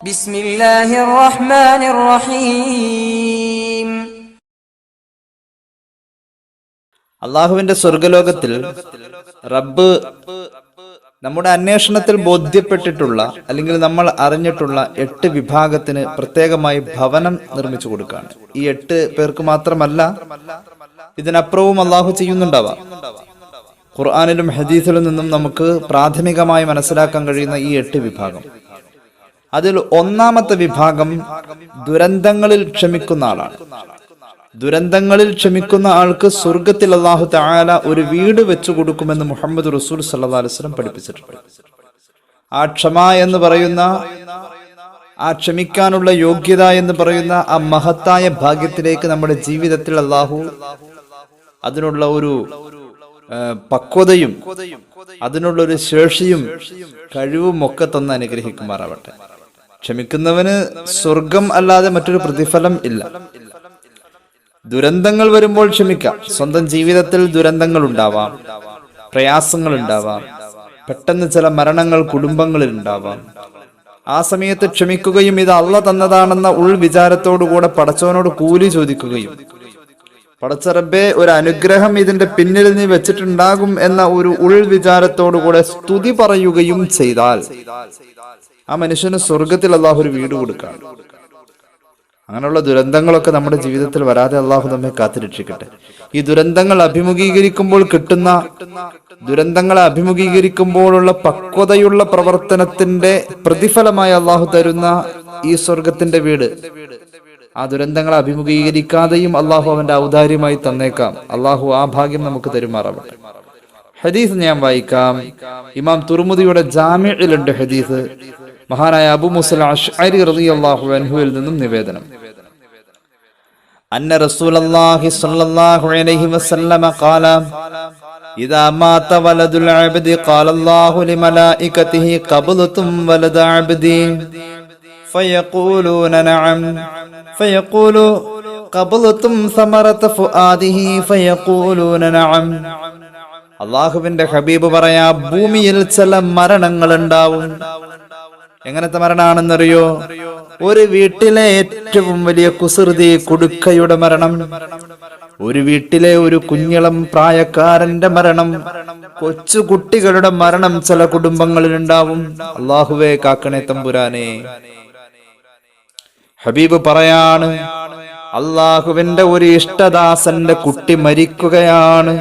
ബിസ്മില്ലാഹിർ റഹ്മാനിർ റഹീം. അള്ളാഹുവിന്റെ സ്വർഗലോകത്തിൽ റബ്ബ് നമ്മുടെ അന്വേഷണത്തിൽ ബോധ്യപ്പെട്ടിട്ടുള്ള അല്ലെങ്കിൽ നമ്മൾ അറിഞ്ഞിട്ടുള്ള 8 വിഭാഗത്തിന് പ്രത്യേകമായി ഭവനം നിർമ്മിച്ചു കൊടുക്കുകയാണ്. ഈ 8 പേർക്ക് മാത്രമല്ല, ഇതിനപ്പുറവും അള്ളാഹു ചെയ്യുന്നുണ്ടാവാം. ഖുർആനിലും ഹദീസിലും നിന്നും നമുക്ക് പ്രാഥമികമായി മനസ്സിലാക്കാൻ കഴിയുന്ന ഈ 8 വിഭാഗം, അതിൽ ഒന്നാമത്തെ വിഭാഗം ദുരന്തങ്ങളിൽ ക്ഷമിക്കുന്ന ആളാണ്. ദുരന്തങ്ങളിൽ ക്ഷമിക്കുന്ന ആൾക്ക് സ്വർഗത്തിൽ അല്ലാഹു തആല ഒരു വീട് വെച്ചു കൊടുക്കുമെന്ന് മുഹമ്മദ് റസൂൽ സല്ലല്ലാഹു അലൈഹി വസല്ലം പഠിപ്പിച്ചിട്ടുണ്ട്. ആ ക്ഷമ എന്ന് പറയുന്ന, ആ ക്ഷമിക്കാനുള്ള യോഗ്യത എന്ന് പറയുന്ന ആ മഹത്തായ ഭാഗ്യത്തിലേക്ക് നമ്മുടെ ജീവിതത്തിൽ അല്ലാഹു അതിനുള്ള ഒരു പക്വതയും അതിനുള്ള ഒരു ശേഷിയും കഴിവും ഒക്കെ തന്ന് അനുഗ്രഹിക്കുമാറാവട്ടെ. ക്ഷമിക്കുന്നവന് സ്വർഗം അല്ലാതെ മറ്റൊരു പ്രതിഫലം ഇല്ല. ദുരന്തങ്ങൾ വരുമ്പോൾ ക്ഷമിക്കാം. സ്വന്തം ജീവിതത്തിൽ ദുരന്തങ്ങൾ ഉണ്ടാവാം, പ്രയാസങ്ങൾ ഉണ്ടാവാം, പെട്ടെന്ന് ചില മരണങ്ങൾ കുടുംബങ്ങളിൽ ഉണ്ടാവാം. ആ സമയത്ത് ക്ഷമിക്കുകയും ഇത് അള്ളാഹ് തന്നതാണെന്ന ഉൾവിചാരത്തോടുകൂടെ പടച്ചവനോട് കൂലി ചോദിക്കുകയും, പടച്ച റബ്ബേ ഒരു അനുഗ്രഹം ഇതിന്റെ പിന്നിൽ നീ വെച്ചിട്ടുണ്ടാകും എന്ന ഒരു ഉൾവിചാരത്തോടുകൂടെ സ്തുതി പറയുകയും ചെയ്താൽ ആ മനുഷ്യന് സ്വർഗത്തിൽ അള്ളാഹു ഒരു വീട് കൊടുക്കാം. അങ്ങനെയുള്ള ദുരന്തങ്ങളൊക്കെ നമ്മുടെ ജീവിതത്തിൽ വരാതെ അള്ളാഹു നമ്മെ കാത്തുരക്ഷിക്കട്ടെ. ഈ ദുരന്തങ്ങൾ അഭിമുഖീകരിക്കുമ്പോൾ കിട്ടുന്ന, ദുരന്തങ്ങളെ അഭിമുഖീകരിക്കുമ്പോഴുള്ള പക്വതയുള്ള പ്രവർത്തനത്തിന്റെ പ്രതിഫലമായി അള്ളാഹു തരുന്ന ഈ സ്വർഗത്തിന്റെ വീട്, ആ ദുരന്തങ്ങളെ അഭിമുഖീകരിക്കാതെയും അള്ളാഹു അവന്റെ ഔദാര്യമായി തന്നേക്കാം. അള്ളാഹു ആ ഭാഗ്യം നമുക്ക് തരുമാറാവട്ടെ. ഹദീസ് ഞാൻ വായിക്കാം. ഇമാം തുർമുദിയുടെ ജാമിഇലുണ്ട് ഹദീസ്. മഹാനായ അബൂ മൂസൽ അശ്അരി റളിയല്ലാഹു അൻഹുവിൽ നിന്നും നിവേദനം. അന്ന റസൂലുള്ളാഹി സ്വല്ലല്ലാഹു അലൈഹി വസല്ലമ ഖാല ഇദാ മാത വലദുൽ അബ്ദി ഖാലല്ലാഹു ലിമലായികതിഹി ഖബ്ലതും വലദ അബ്ദി ഫയഖൂലൂന നഅം ഫയഖൂലു ഖബ്ലതും സമറത ഫുആദിഹി ഫയഖൂലൂന നഅം. അല്ലാഹുവിന്റെ ഹബീബ് പറയാ, ഭൂമിയിൽ ചില മരണങ്ങൾ ഉണ്ടാവും. എങ്ങനത്തെ മരണാണെന്നറിയോ? ഒരു വീട്ടിലെ ഏറ്റവും വലിയ കുസൃതി കുടുക്കയുടെ മരണം, ഒരു വീട്ടിലെ ഒരു കുഞ്ഞിളം പ്രായക്കാരന്റെ മരണം, കൊച്ചു കുട്ടികളുടെ മരണം ചില കുടുംബങ്ങളിൽ ഉണ്ടാവും. അല്ലാഹുവേ കാക്കണേ തമ്പുരാനെ. ഹബീബ് പറയാണ്, അല്ലാഹുവിന്റെ ഒരു ഇഷ്ടദാസന്റെ കുട്ടി മരിക്കുകയാണ്.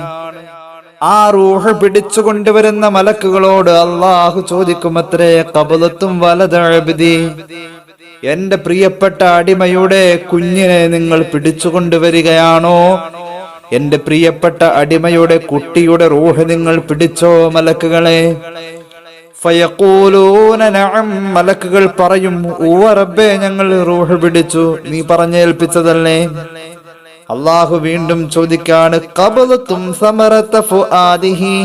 ആ റൂഹ് പിടിച്ചു കൊണ്ടുവരുന്ന മലക്കുകളോട് അല്ലാഹു ചോദിക്കുമത്രേ, ഖബ്ലത്തും വലദ അബ്ദി, എന്റെ പ്രിയപ്പെട്ട അടിമയുടെ കുഞ്ഞിനെ നിങ്ങൾ പിടിച്ചു കൊണ്ടുവരികയാണോ? എന്റെ പ്രിയപ്പെട്ട അടിമയുടെ കുട്ടിയുടെ റൂഹ് നിങ്ങൾ പിടിച്ചോ മലക്കുകളെ? ഫയഖൂലൂന നഅം, മലക്കുകൾ പറയും, ഉവ്വ റബ്ബേ, ഞങ്ങൾ റൂഹ് പിടിച്ചു, നീ പറഞ്ഞേൽപ്പിച്ചതല്ലേ. അല്ലാഹു വീണ്ടും ചോദിക്കാണ്, ഖബ്ലത്തും സമറത ഫുആദിഹി,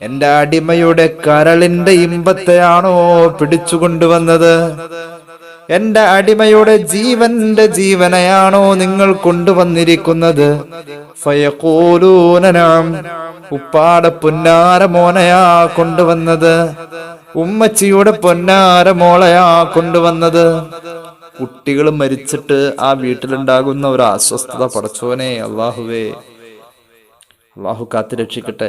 എന്റെ അടിമയുടെ കരളിന്റെ ഇമ്പത്തെയാണോ പിടിച്ചുകൊണ്ടുവന്നത്? എന്റെ അടിമയുടെ ജീവന്റെ ജീവനെയാണോ നിങ്ങൾ കൊണ്ടുവന്നിരിക്കുന്നത്? ഫയഖൂലൂന നഅം, ഉപ്പാടെ പൊന്നാര മോനെയാ കൊണ്ടുവന്നത്, ഉമ്മച്ചിയുടെ പൊന്നാര മോളയാ കൊണ്ടുവന്നത്. കുട്ടികൾ മരിച്ചിട്ട് ആ വീട്ടിലുണ്ടാകുന്ന ഒരു അസ്വസ്ഥത, പടച്ചോനെ അല്ലാഹുവേ, അല്ലാഹു കാത്തുരക്ഷിക്കട്ടെ.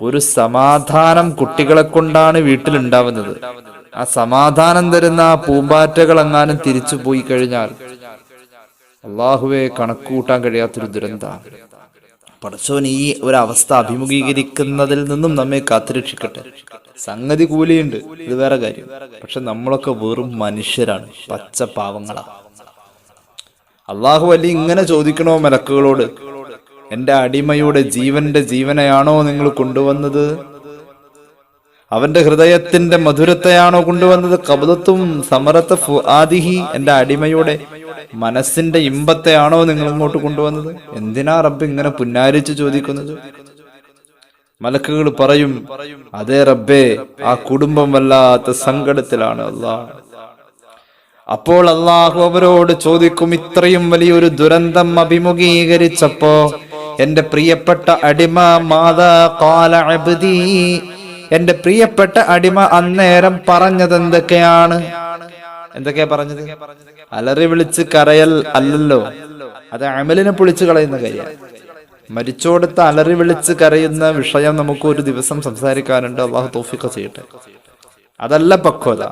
ഒരു സമാധാനം കുട്ടികളെ കൊണ്ടാണ് വീട്ടിലുണ്ടാവുന്നത്. ആ സമാധാനം തരുന്ന ആ പൂമ്പാറ്റകൾ എങ്ങാനും തിരിച്ചു പോയി കഴിഞ്ഞാൽ അല്ലാഹുവേ കണക്കുകൂട്ടാൻ കഴിയാത്തൊരു ദുരന്തം. പടച്ചോൻ ഈ ഒരു അവസ്ഥ അഭിമുഖീകരിക്കുന്നതിൽ നിന്നും നമ്മെ കാത്തുരക്ഷിക്കട്ടെ. സംഗതി കൂലിയുണ്ട്, ഇത് വേറെ കാര്യം. പക്ഷെ നമ്മളൊക്കെ വെറും മനുഷ്യരാണ്, പച്ച പാവങ്ങളാ. അല്ലാഹു അലി ഇങ്ങനെ ചോദിക്കണോ മലക്കുകളോട്, എന്റെ അടിമയുടെ ജീവന്റെ ജീവനെയാണോ നിങ്ങൾ കൊണ്ടുവന്നത്? അവന്റെ ഹൃദയത്തിന്റെ മധുരത്തെയാണോ കൊണ്ടുവന്നത്? ഖബ്ലത്തും സമറത ഫുആദിഹി, എന്റെ അടിമയുടെ മനസ്സിന്റെ ഇമ്പത്തെയാണോ നിങ്ങൾ ഇങ്ങോട്ട് കൊണ്ടുവന്നത്? എന്തിനാ റബ്ബ് ഇങ്ങനെ പുന്നാരിച്ച് ചോദിക്കുന്നത്? മലക്കുകൾ പറയും, അതേ റബ്ബേ, ആ കുടുംബം വല്ലാത്ത സങ്കടത്തിലാണ് അല്ലാഹ്. അപ്പോൾ അല്ലാഹു അവരോട് ചോദിക്കും, ഇത്രയും വലിയൊരു ദുരന്തം അഭിമുഖീകരിച്ചപ്പോ എന്റെ പ്രിയപ്പെട്ട അടിമ മാദാ ഖാല അബ്ദി, എന്റെ പ്രിയപ്പെട്ട അടിമ അന്നേരം പറഞ്ഞതെന്തൊക്കെയാണ്? എന്തൊക്കെയാ പറഞ്ഞത്? അലറി വിളിച്ച് കരയൽ അല്ലല്ലോ, അത് അമലിനെ പൊളിച്ചു കളയുന്ന കാര്യമാണ്. മരിച്ചോടത്ത് അലറി വിളിച്ച് കരയുന്ന വിഷയം നമുക്ക് ഒരു ദിവസം സംസാരിക്കാനുണ്ട്. അള്ളാഹു തൗഫീഖ് ചെയ്യട്ടെ. അതല്ല പക്വത.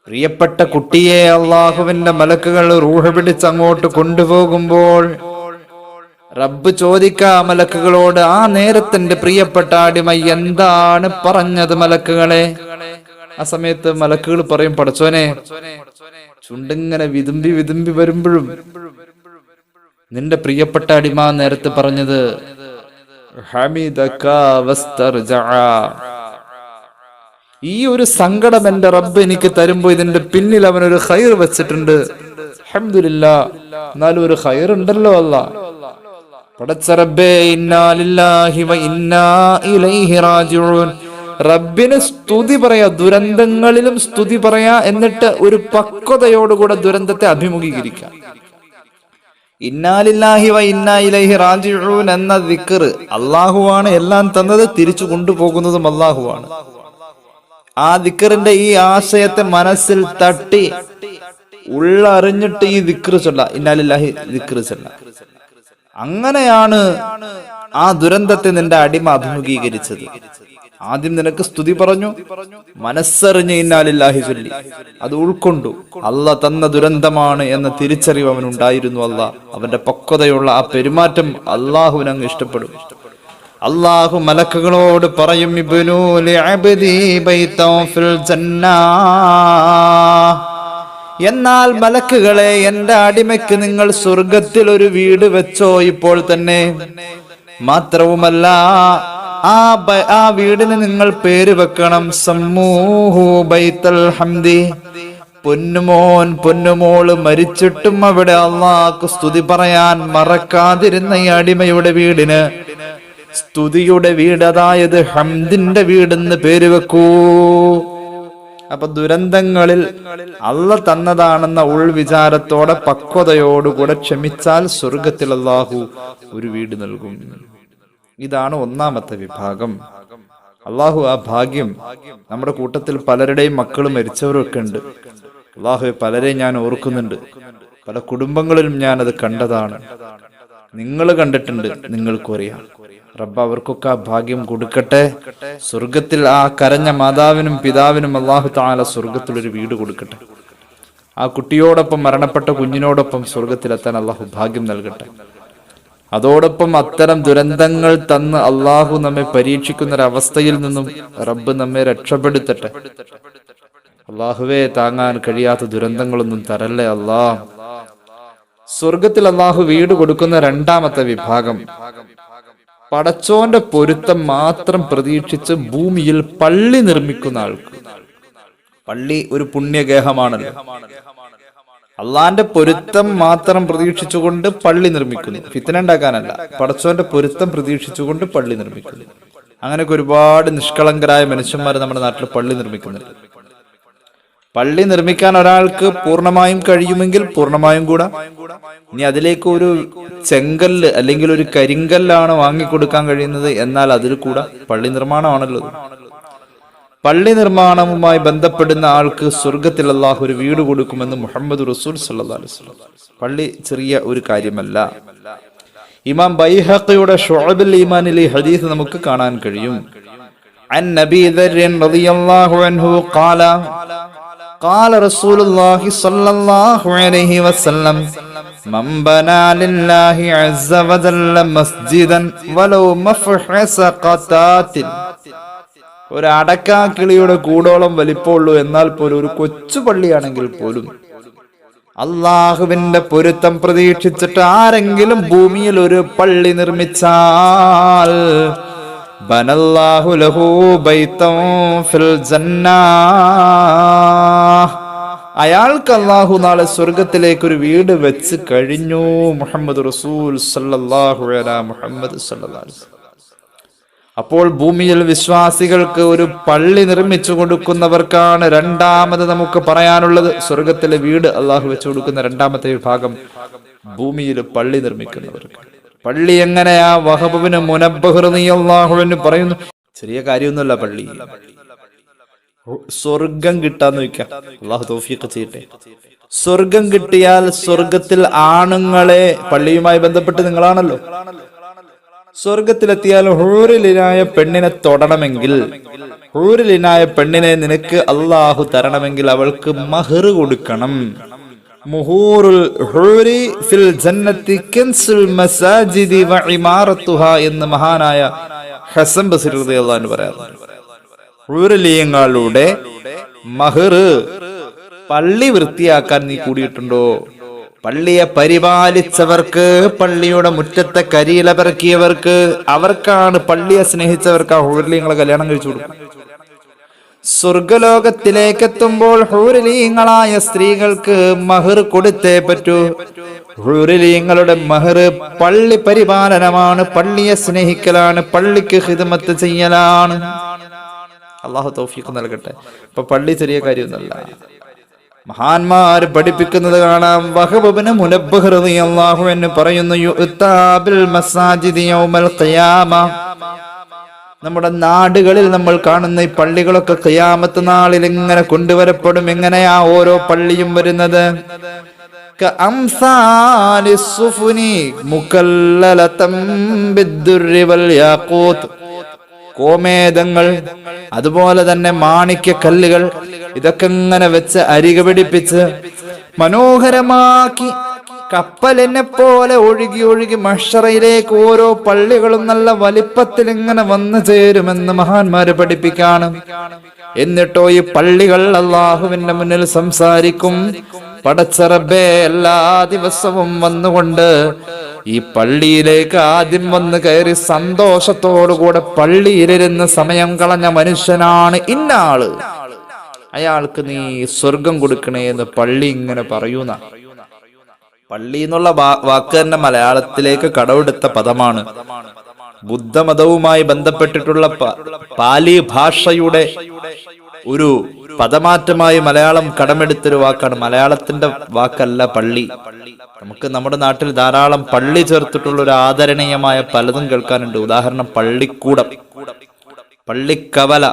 പ്രിയപ്പെട്ട കുട്ടിയെ അള്ളാഹുവിന്റെ മലക്കുകൾ റൂഹ് പിടിച്ച് അങ്ങോട്ട് കൊണ്ടുപോകുമ്പോൾ റബ്ബ് ചോദിക്കാ മലക്കുകളോട്, ആ നേരത്തിന്റെ പ്രിയപ്പെട്ട അടിമ എന്താണ് പറഞ്ഞത് മലക്കുകളെ? ആ സമയത്ത് മലക്കുകൾ പറയും, പടച്ചോനെ, ചുണ്ടിങ്ങനെ വിതുമ്പി വിതുമ്പി വരുമ്പോഴും നിന്റെ പ്രിയപ്പെട്ട അടിമ നേരത്തെ പറഞ്ഞത് ഹമീദക വസ്തർജഅ. ഈ ഒരു സങ്കടം എന്റെ റബ്ബ് എനിക്ക് തരുമ്പോ ഇതിന്റെ പിന്നിൽ അവനൊരു ഖൈർ വെച്ചിട്ടുണ്ട്. അൽഹംദുലില്ലാഹ്, എന്നാലും ഒരു ഖൈർ ഉണ്ടല്ലോ. അല്ലാഹ് പടച്ച റബ്ബേ, ഇന്നാ ലില്ലാഹി വ ഇന്നാ ഇലൈഹി റാജിഊൻ. റബ്ബിന് സ്തുതി പറയാ, ദുരന്തങ്ങളിലും സ്തുതി പറയാ, എന്നിട്ട് ഒരു പക്വതയോടുകൂടെ ദുരന്തത്തെ അഭിമുഖീകരിക്കാം. ഇന്നാ ലില്ലാഹി വ ഇന്നാ ഇലൈഹി റാജിഊൻ എന്ന ദിക്ർ അല്ലാഹുവാണ് എല്ലാം തന്നത്, തിരിച്ചു കൊണ്ടുപോകുന്നതും അല്ലാഹുവാണ്. ആ ദിക്റിന്റെ ഈ ആശയത്തെ മനസ്സിൽ തട്ടി ഉള്ളറിഞ്ഞിട്ട് ഈ ദിക്ർ ചൊല്ല, ഇന്നാ ലില്ലാഹി ദിക്ർ ചൊല്ല. അങ്ങനെയാണ് ആ ദുരന്തത്തെ നിന്റെ അടിമ അഭിമുഖീകരിച്ചത്. ആദ്യം നിനക്ക് സ്തുതി പറഞ്ഞു, മനസ്സറിഞ്ഞ് ഇന്നാ ലില്ലാഹി ചൊല്ലി, അത് ഉൾക്കൊണ്ടു. അല്ലാഹ് തന്ന ദുരന്തമാണ് എന്ന തിരിച്ചറിവ് അവനുണ്ടായിരുന്നു. അവന്റെ പക്വതയുള്ള ആ പെരുമാറ്റം അള്ളാഹുവിനങ്ങ് ഇഷ്ടപ്പെടും. അള്ളാഹു മലക്കുകളോട് പറയും, ഇബ്നു ലിഅബ്ദി ബൈതൻ ഫിൽ ജന്നാ. എന്നാൽ മലക്കുകളെ, എന്റെ അടിമയ്ക്ക് നിങ്ങൾ സ്വർഗത്തിൽ ഒരു വീട് വെച്ചോ ഇപ്പോൾ തന്നെ. മാത്രവുമല്ല, ആ വീടിന് നിങ്ങൾ പേര് വെക്കണം, സമ്മൂഹു ബൈത്തുൽ ഹംദി. പൊന്നുമോൻ പൊന്നുമോള് മരിച്ചിട്ടും അവിടെ അള്ളാഹ്ക്ക് സ്തുതി പറയാൻ മറക്കാതിരുന്ന ഈ അടിമയുടെ വീടിന് സ്തുതിയുടെ വീട്, അതായത് ഹംദിന്റെ വീടെന്ന് പേര് വെക്കൂ. അപ്പൊ ദുരന്തങ്ങളിൽ അള്ളാഹ് തന്നതാണെന്ന ഉൾവിചാരത്തോടെ പക്വതയോടുകൂടെ ക്ഷമിച്ചാൽ സ്വർഗത്തിൽ അള്ളാഹു ഒരു വീട് നൽകും. ഇതാണ് ഒന്നാമത്തെ വിഭാഗം. അള്ളാഹു ആ ഭാഗ്യം, നമ്മുടെ കൂട്ടത്തിൽ പലരുടെയും മക്കൾ മരിച്ചവരൊക്കെ ഉണ്ട്. അള്ളാഹു പലരെയും ഞാൻ ഓർക്കുന്നുണ്ട്, പല കുടുംബങ്ങളിലും ഞാൻ അത് കണ്ടതാണ്. നിങ്ങൾ കണ്ടിട്ടുണ്ട്, നിങ്ങൾക്കും അറിയാം. റബ്ബ് അവർക്കൊക്കെ ആ ഭാഗ്യം കൊടുക്കട്ടെ. സ്വർഗത്തിൽ ആ കരഞ്ഞ മാതാവിനും പിതാവിനും അള്ളാഹു തആല സ്വർഗത്തിൽ ഒരു വീട് കൊടുക്കട്ടെ. ആ കുട്ടിയോടൊപ്പം മരണപ്പെട്ട കുഞ്ഞിനോടൊപ്പം സ്വർഗത്തിലെത്താൻ അള്ളാഹു ഭാഗ്യം നൽകട്ടെ. അതോടൊപ്പം അത്തരം ദുരന്തങ്ങൾ തന്ന് അള്ളാഹു നമ്മെ പരീക്ഷിക്കുന്ന ഒരവസ്ഥയിൽ നിന്നും റബ്ബ് നമ്മെ രക്ഷപ്പെടുത്തട്ടെ. അള്ളാഹുവേ, താങ്ങാൻ കഴിയാത്ത ദുരന്തങ്ങളൊന്നും തരല്ലേ അല്ലാ. സ്വർഗത്തിൽ അള്ളാഹു വീട് കൊടുക്കുന്ന രണ്ടാമത്തെ വിഭാഗം, പടച്ചോന്റെ പൊരുത്തം മാത്രം പ്രതീക്ഷിച്ച് ഭൂമിയിൽ പള്ളി നിർമ്മിക്കുന്ന ആൾക്ക്. പള്ളി ഒരു പുണ്യഗേഹമാണല്ലോ. അള്ളാന്റെ പൊരുത്തം മാത്രം പ്രതീക്ഷിച്ചുകൊണ്ട് പള്ളി നിർമ്മിക്കുന്നു. ഫിത്ന ഉണ്ടാക്കാനല്ല, പടച്ചോന്റെ പൊരുത്തം പ്രതീക്ഷിച്ചുകൊണ്ട് പള്ളി നിർമ്മിക്കുന്നു. അങ്ങനെയൊക്കെ ഒരുപാട് നിഷ്കളങ്കരായ മനുഷ്യന്മാർ നമ്മുടെ നാട്ടിൽ പള്ളി നിർമ്മിക്കുന്നുണ്ട്. പള്ളി നിർമ്മിക്കാൻ ഒരാൾക്ക് പൂർണ്ണമായും കഴിയുമെങ്കിൽ പൂർണ്ണമായും കൂടാ. ഇനി അതിലേക്ക് ഒരു ചെങ്കല്ല് അല്ലെങ്കിൽ ഒരു കരിങ്കല്ലാണ് വാങ്ങിക്കൊടുക്കാൻ കഴിയുന്നത്, എന്നാൽ അതിൽ കൂടാ. പള്ളി നിർമ്മാണമാണല്ലോ. പള്ളി നിർമ്മാണവുമായി ബന്ധപ്പെടുന്ന ആൾക്ക് സ്വർഗത്തിൽ അല്ലാഹു ഒരു വീട് കൊടുക്കുമെന്ന് മുഹമ്മദ് റസൂൽ സല്ലല്ലാഹു അലൈഹി വസല്ലം. പള്ളി ചെറിയ ഒരു കാര്യമല്ല. ഇമാം ബൈഹഖിയുടെ ശുഅബുൽ ഈമാനിൽ ഈ ഹദീസ് നമുക്ക് കാണാൻ കഴിയും. അൻ നബി ദർർ റളിയല്ലാഹു അൻഹു ഖാല ഖാല റസൂലുള്ളാഹി സ്വല്ലല്ലാഹു അലൈഹി വസല്ലം മൻ ബനാ ലില്ലാഹി അസ്സ വജല്ല മസ്ജിദൻ വലൗ മഫ്ഹസ ഖതാത്തിൻ. ഒരു അടക്കാക്കിളിയുടെ കൂടോളം വലിപ്പമുള്ളൂ, എന്നാൽ പോലും ഒരു കൊച്ചു പള്ളിയാണെങ്കിൽ പോലും അള്ളാഹുവിന്റെ പൊരുത്തം പ്രതീക്ഷിച്ചിട്ട് ആരെങ്കിലും ഭൂമിയിൽ ഒരു പള്ളി നിർമ്മിച്ചാൽ ബനല്ലാഹു ലഹു ബൈതൻ ഫിൽ ജന്നാ, അയാൾക്ക് അല്ലാഹു നാളെ സ്വർഗത്തിലേക്ക് ഒരു വീട് വെച്ച് കഴിഞ്ഞു. മുഹമ്മദ് റസൂൽ സല്ലല്ലാഹു അലാ മുഹമ്മദ് സല്ലല്ലാഹു അലൈഹി വസല്ലം. അപ്പോൾ ഭൂമിയിൽ വിശ്വാസികൾക്ക് ഒരു പള്ളി നിർമ്മിച്ചു കൊടുക്കുന്നവർക്കാണ് രണ്ടാമത് നമുക്ക് പറയാനുള്ളത്. സ്വർഗത്തിലെ വീട് അള്ളാഹു വെച്ചു കൊടുക്കുന്ന രണ്ടാമത്തെ വിഭാഗം ഭൂമിയിൽ പള്ളി നിർമ്മിക്കുന്നവർക്ക്. പള്ളി എങ്ങനെയാ? വഹബ് ബിൻ മുനബ്ബഹ് റളിയല്ലാഹു അൻഹു പറയുന്നു, ചെറിയ കാര്യമൊന്നുമല്ല പള്ളി. സ്വർഗം കിട്ടാന്ന് വെക്കാം. അള്ളാഹു തൗഫീഖ് ചെയ്യട്ടെ. സ്വർഗം കിട്ടിയാൽ സ്വർഗത്തിൽ ആണുങ്ങളെ, പള്ളിയുമായി ബന്ധപ്പെട്ട് നിങ്ങളാണല്ലോ, സ്വർഗത്തിലെത്തിയാൽ ഹൂറിലിനായ പെണ്ണിനെ തൊടണമെങ്കിൽ, ഹൂറിലിനായ പെണ്ണിനെ നിനക്ക് അള്ളാഹു തരണമെങ്കിൽ അവൾക്ക് മഹർ കൊടുക്കണം. മുഹൂറുൽ ഹൂരി ഫിൽ ജന്നത്തി കൻസുൽ മസാജിദി വ ഇമാറത്തുഹാ എന്ന് മഹാനായ ഹസൻ ബസ്രി റളിയല്ലാഹു അൻഹു പറയാറുണ്ട്. ഹൂറിലിയങ്ങളുടെ മഹർ പള്ളി വൃത്തിയാക്കാൻ നീ കൂടിയിട്ടുണ്ടോ? പള്ളിയെ പരിപാലിച്ചവർക്ക്, പള്ളിയുടെ മുറ്റത്തെ കരിയില പിറക്കിയവർക്ക്, അവർക്കാണ്, പള്ളിയെ സ്നേഹിച്ചവർക്ക് ആ ഹൂറിലിയങ്ങളെ കല്യാണം കഴിച്ചു കൊടുക്കും. സ്വർഗലോകത്തിലേക്ക് എത്തുമ്പോൾ ഹൂറിലിയങ്ങളായ സ്ത്രീകൾക്ക് മഹർ കൊടുത്തേ പറ്റൂ. ഹൂറിലിയങ്ങളുടെ മഹർ പള്ളി പരിപാലനമാണ്, പള്ളിയെ സ്നേഹിക്കലാണ്, പള്ളിക്ക് ഖിദ്മത്ത് ചെയ്യലാണ്. അള്ളാഹു തൗഫീഖ് നൽകട്ടെ. ഇപ്പൊ പള്ളി ചെറിയ കാര്യമൊന്നുമല്ല. മഹാന്മാർ പഠിപ്പിക്കുന്നത് കാണാം. വഹബ് ഇബ്നു മുനബ്ബഹ് റളിയല്ലാഹു അൻഹു പറയുന്നു, യുഅ്താ ബിൽ മസാജിദി യൗമൽ ഖിയാമ. നമ്മുടെ നാടുകളിൽ നമ്മൾ കാണുന്ന ഈ പള്ളികളൊക്കെ ഖിയാമത്ത് നാളിൽ ഇങ്ങനെ കൊണ്ടുവരപ്പെടും. എങ്ങനെയാ ഓരോ പള്ളിയും വരുന്നത്? കഅംസാലി സുഫുനി മുകല്ലലതം ബിദ്ദുർരി വൽ യാഖൂത്ത്. കോമേദങ്ങൾ, അതുപോലെ തന്നെ മാണിക്യ കല്ലുകൾ, ഇതൊക്കെ ഇങ്ങനെ വെച്ച് അരിക പിടിപ്പിച്ച് മനോഹരമാക്കി കപ്പലിനെ പോലെ ഒഴുകി ഒഴുകി മഹ്ശറയിലേക്ക് ഓരോ പള്ളികളും നല്ല വലിപ്പത്തിൽ ഇങ്ങനെ വന്നു ചേരുമെന്ന് മഹാന്മാര് പഠിപ്പിക്കാണ്. എന്നിട്ടോ ഈ പള്ളികൾ അള്ളാഹുവിന്റെ മുന്നിൽ സംസാരിക്കും. പടച്ച റബ്ബേ, എല്ലാ ദിവസവും വന്നുകൊണ്ട് ഈ പള്ളിയിലേക്ക് ആദ്യം വന്ന് കയറി സന്തോഷത്തോടുകൂടെ പള്ളിയിലിരുന്ന് സമയം കളഞ്ഞ മനുഷ്യനാണ് ഇന്നാള്, അയാൾക്ക് നീ സ്വർഗം കൊടുക്കണേ എന്ന് പള്ളി ഇങ്ങനെ പറയൂന്ന. പള്ളി എന്നുള്ള വാക്ക് തന്നെ മലയാളത്തിലേക്ക് കടമെടുത്ത പദമാണ്. ബുദ്ധമതവുമായി ബന്ധപ്പെട്ടിട്ടുള്ള പാലി ഭാഷയുടെ ഒരു പദമാറ്റമായി മലയാളം കടമെടുത്തൊരു വാക്കാണ്. മലയാളത്തിന്റെ വാക്കല്ല പള്ളി. നമുക്ക് നമ്മുടെ നാട്ടിൽ ധാരാളം പള്ളി ചേർത്തിട്ടുള്ള ഒരു ആദരണീയമായ പലതും കേൾക്കാനുണ്ട്. ഉദാഹരണം പള്ളിക്കൂടം, പള്ളിക്കവല,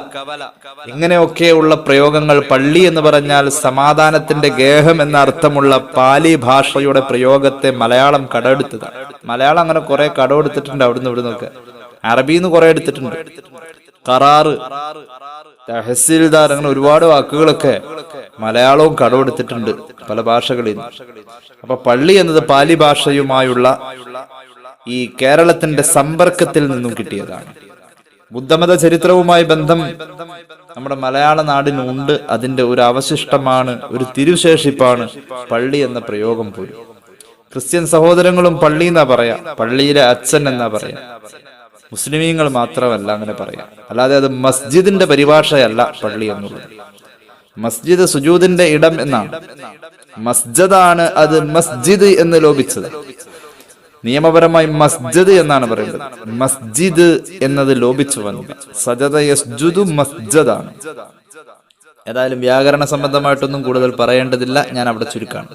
ഇങ്ങനെയൊക്കെയുള്ള പ്രയോഗങ്ങൾ. പള്ളി എന്ന് പറഞ്ഞാൽ സമാധാനത്തിന്റെ ഗേഹം എന്ന അർത്ഥമുള്ള പാലി ഭാഷയുടെ പ്രയോഗത്തെ മലയാളം കടമെടുത്തതാണ്. മലയാളം അങ്ങനെ കുറെ കടമെടുത്തിട്ടുണ്ട്, അവിടുന്ന് ഇവിടുന്നൊക്കെ. അറബിന്ന് കുറെ എടുത്തിട്ടുണ്ട്. ഖറാറ്, തഹസിൽദാർ, അങ്ങനെ ഒരുപാട് വാക്കുകളൊക്കെ മലയാളവും കടമെടുത്തിട്ടുണ്ട് പല ഭാഷകളിൽ നിന്ന്. അപ്പൊ പള്ളി എന്നത് പാലി ഭാഷയുമായുള്ള ഈ കേരളത്തിന്റെ സമ്പർക്കത്തിൽ നിന്നും കിട്ടിയതാണ്. ബുദ്ധമത ചരിത്രവുമായി ബന്ധം നമ്മുടെ മലയാള നാടിനുണ്ട്. അതിന്റെ ഒരു അവശിഷ്ടമാണ്, ഒരു തിരുശേഷിപ്പാണ് പള്ളി എന്ന പ്രയോഗം പോലും. ക്രിസ്ത്യൻ സഹോദരങ്ങളും പള്ളി എന്നാ പറയാ, പള്ളിയിലെ അച്ഛൻ എന്നാ പറയാ. മുസ്ലിമീങ്ങൾ മാത്രമല്ല അങ്ങനെ പറയാം. അല്ലാതെ അത് മസ്ജിദിന്റെ പരിഭാഷയല്ല പള്ളി എന്നുള്ളത്. മസ്ജിദ് സുജൂദിന്റെ ഇടം എന്നാണ്. മസ്ജിദാണ് അത് മസ്ജിദ് എന്ന് ലോപിച്ചത്. നിയമപരമായി മസ്ജിദ് എന്നാണ് പറയുന്നത്. മസ്ജിദ് എന്നത് ലോപിച്ചു വന്നത്. സജദ യസ്ജുദു മസ്ജിദാണ്. ഏതായാലും വ്യാകരണ സംബന്ധമായിട്ടൊന്നും കൂടുതൽ പറയേണ്ടതില്ല, ഞാൻ അവിടെ ചുരുക്കാണ്.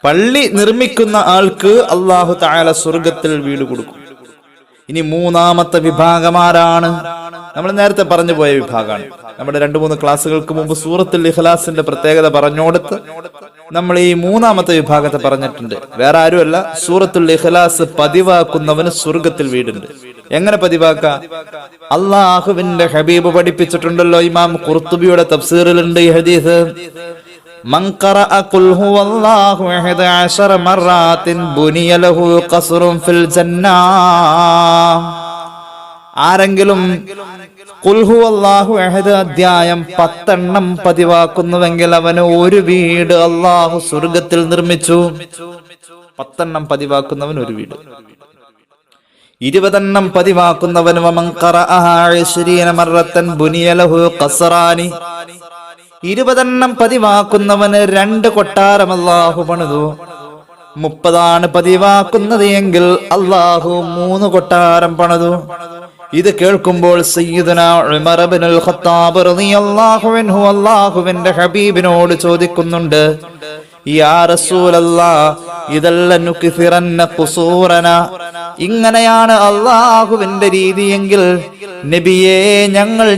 പള്ളി നിർമ്മിക്കുന്ന ആൾക്ക് അല്ലാഹു തആല സ്വർഗത്തിൽ വീട് കൊടുക്കും. ഇനി മൂന്നാമത്തെ വിഭാഗമാരാണ്? നമ്മൾ നേരത്തെ പറഞ്ഞു പോയ വിഭാഗമാണ്. നമ്മുടെ 2-3 ക്ലാസ്സുകൾക്ക് മുമ്പ് സൂറത്തുൽ ഇഖ്ലാസിന്റെ പ്രത്യേകത പറഞ്ഞോടത്ത് നമ്മൾ ഈ മൂന്നാമത്തെ വിഭാഗത്തെ പറഞ്ഞിട്ടുണ്ട്. വേറെ ആരുമല്ല, സൂറത്തുൽ ഇഖ്ലാസ് പതിവാക്കുന്നവന് സ്വർഗത്തിൽ വീടുണ്ട്. എങ്ങനെ പതിവാക്കാം? അള്ളാഹുവിന്റെ ഹബീബ് പഠിപ്പിച്ചിട്ടുണ്ടല്ലോ. ഇമാം ഖുർത്തുബിയുടെ തഫ്സീറിലുണ്ട് ഈ ഹദീസ്. മൻ ഖറഅ ഖുൽ ഹുവല്ലാഹു 11 മററാത്തിൻ ബുനിയ ലഹു ഖസ്റുൻ ഫിൽ ജന്നാ. ആരെങ്കിലും ഖുൽ ഹുവല്ലാഹു അഹദ് അധ്യായം 10 പതിവാക്കുന്നുവെങ്കിൽ അവന് ഒരു വീട് അല്ലാഹു സ്വർഗത്തിൽ നിർമ്മിച്ചു. 10 പതിവാക്കുന്നവൻ ഒരു വീട്. 20 പതിവാക്കുന്നവൻ വമൻ ഖറഅഹ 20 മററത്തൻ ബുനിയ ലഹു ഖസ്റാനി. 20 പതിവാക്കുന്നവന് 2 കൊട്ടാരം അല്ലാഹു പണിതു. 30 പതിവാക്കുന്നത് എങ്കിൽ അല്ലാഹു 3 കൊട്ടാരം പണിതു. ഇത് കേൾക്കുമ്പോൾ സയ്യിദുനാ ഉമർ ഇബ്നുൽ ഖത്താബ് റളിയല്ലാഹു അൻഹു അല്ലാഹുവിന്റെ ഹബീബിനോട് ചോദിക്കുന്നുണ്ട്, യാ റസൂലല്ലാഹ് ഇദല്ല നുക്സിറന്ന ഖുസൂറന, ഇങ്ങനെയാണ് അള്ളാഹുവിന്റെ രീതിയെങ്കിൽ നബിയെ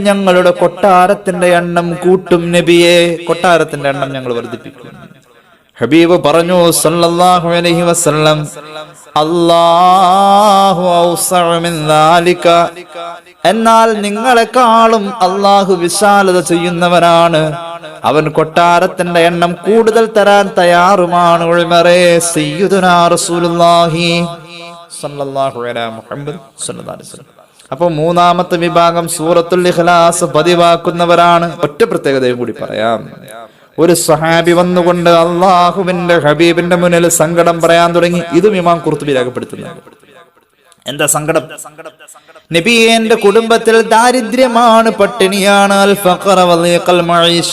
ഞങ്ങളുടെ കൊട്ടാരത്തിന്റെ എണ്ണം കൂട്ടും നബിയെ, കൊട്ടാരത്തിന്റെ എണ്ണം ഞങ്ങൾ വർദ്ധിപ്പിക്കും. ഹബീബ് പറഞ്ഞു സല്ലല്ലാഹു അലൈഹി വസല്ലം, അല്ലാഹു ഔസഉ മിൻ ദാലിക, എന്നാൽ നിങ്ങളെക്കാളും അള്ളാഹു വിശാലത ചെയ്യുന്നവനാണ്, അവൻ കൊട്ടാരത്തിന്റെ എണ്ണം കൂടുതൽ തരാൻ തയ്യാറുമാണ്. ഉൾമറേ സയ്യിദുനാ റസൂലുള്ളാഹി സല്ലല്ലാഹു അലൈഹി മുഹമ്മദ് സല്ലല്ലാഹു അലൈഹി വസല്ലം. അപ്പോൾ മൂന്നാമത്തെ വിഭാഗം സൂറത്തുൽ ഇഖ്ലാസ് പതിവാക്കുന്നവരാണ്. ഒറ്റ പ്രത്യേകതയും കൂടി പറയാം. ഒരു സ്വഹാബി വന്നുകൊണ്ട് അള്ളാഹുവിന്റെ ഹബീബിന്റെ മുന്നിൽ സങ്കടം പറയാൻ തുടങ്ങി. ഇതും ഇമാം ഖുർത്തുബി രേഖപ്പെടുത്തുന്നുണ്ട്. എന്താ സങ്കടം? നബിയെ, എന്റെ കുടുംബത്തിൽ ദാരിദ്ര്യമാണ്, പട്ടിണിയാണ്, അൽ ഫഖറ വലീഖൽ മഈശ,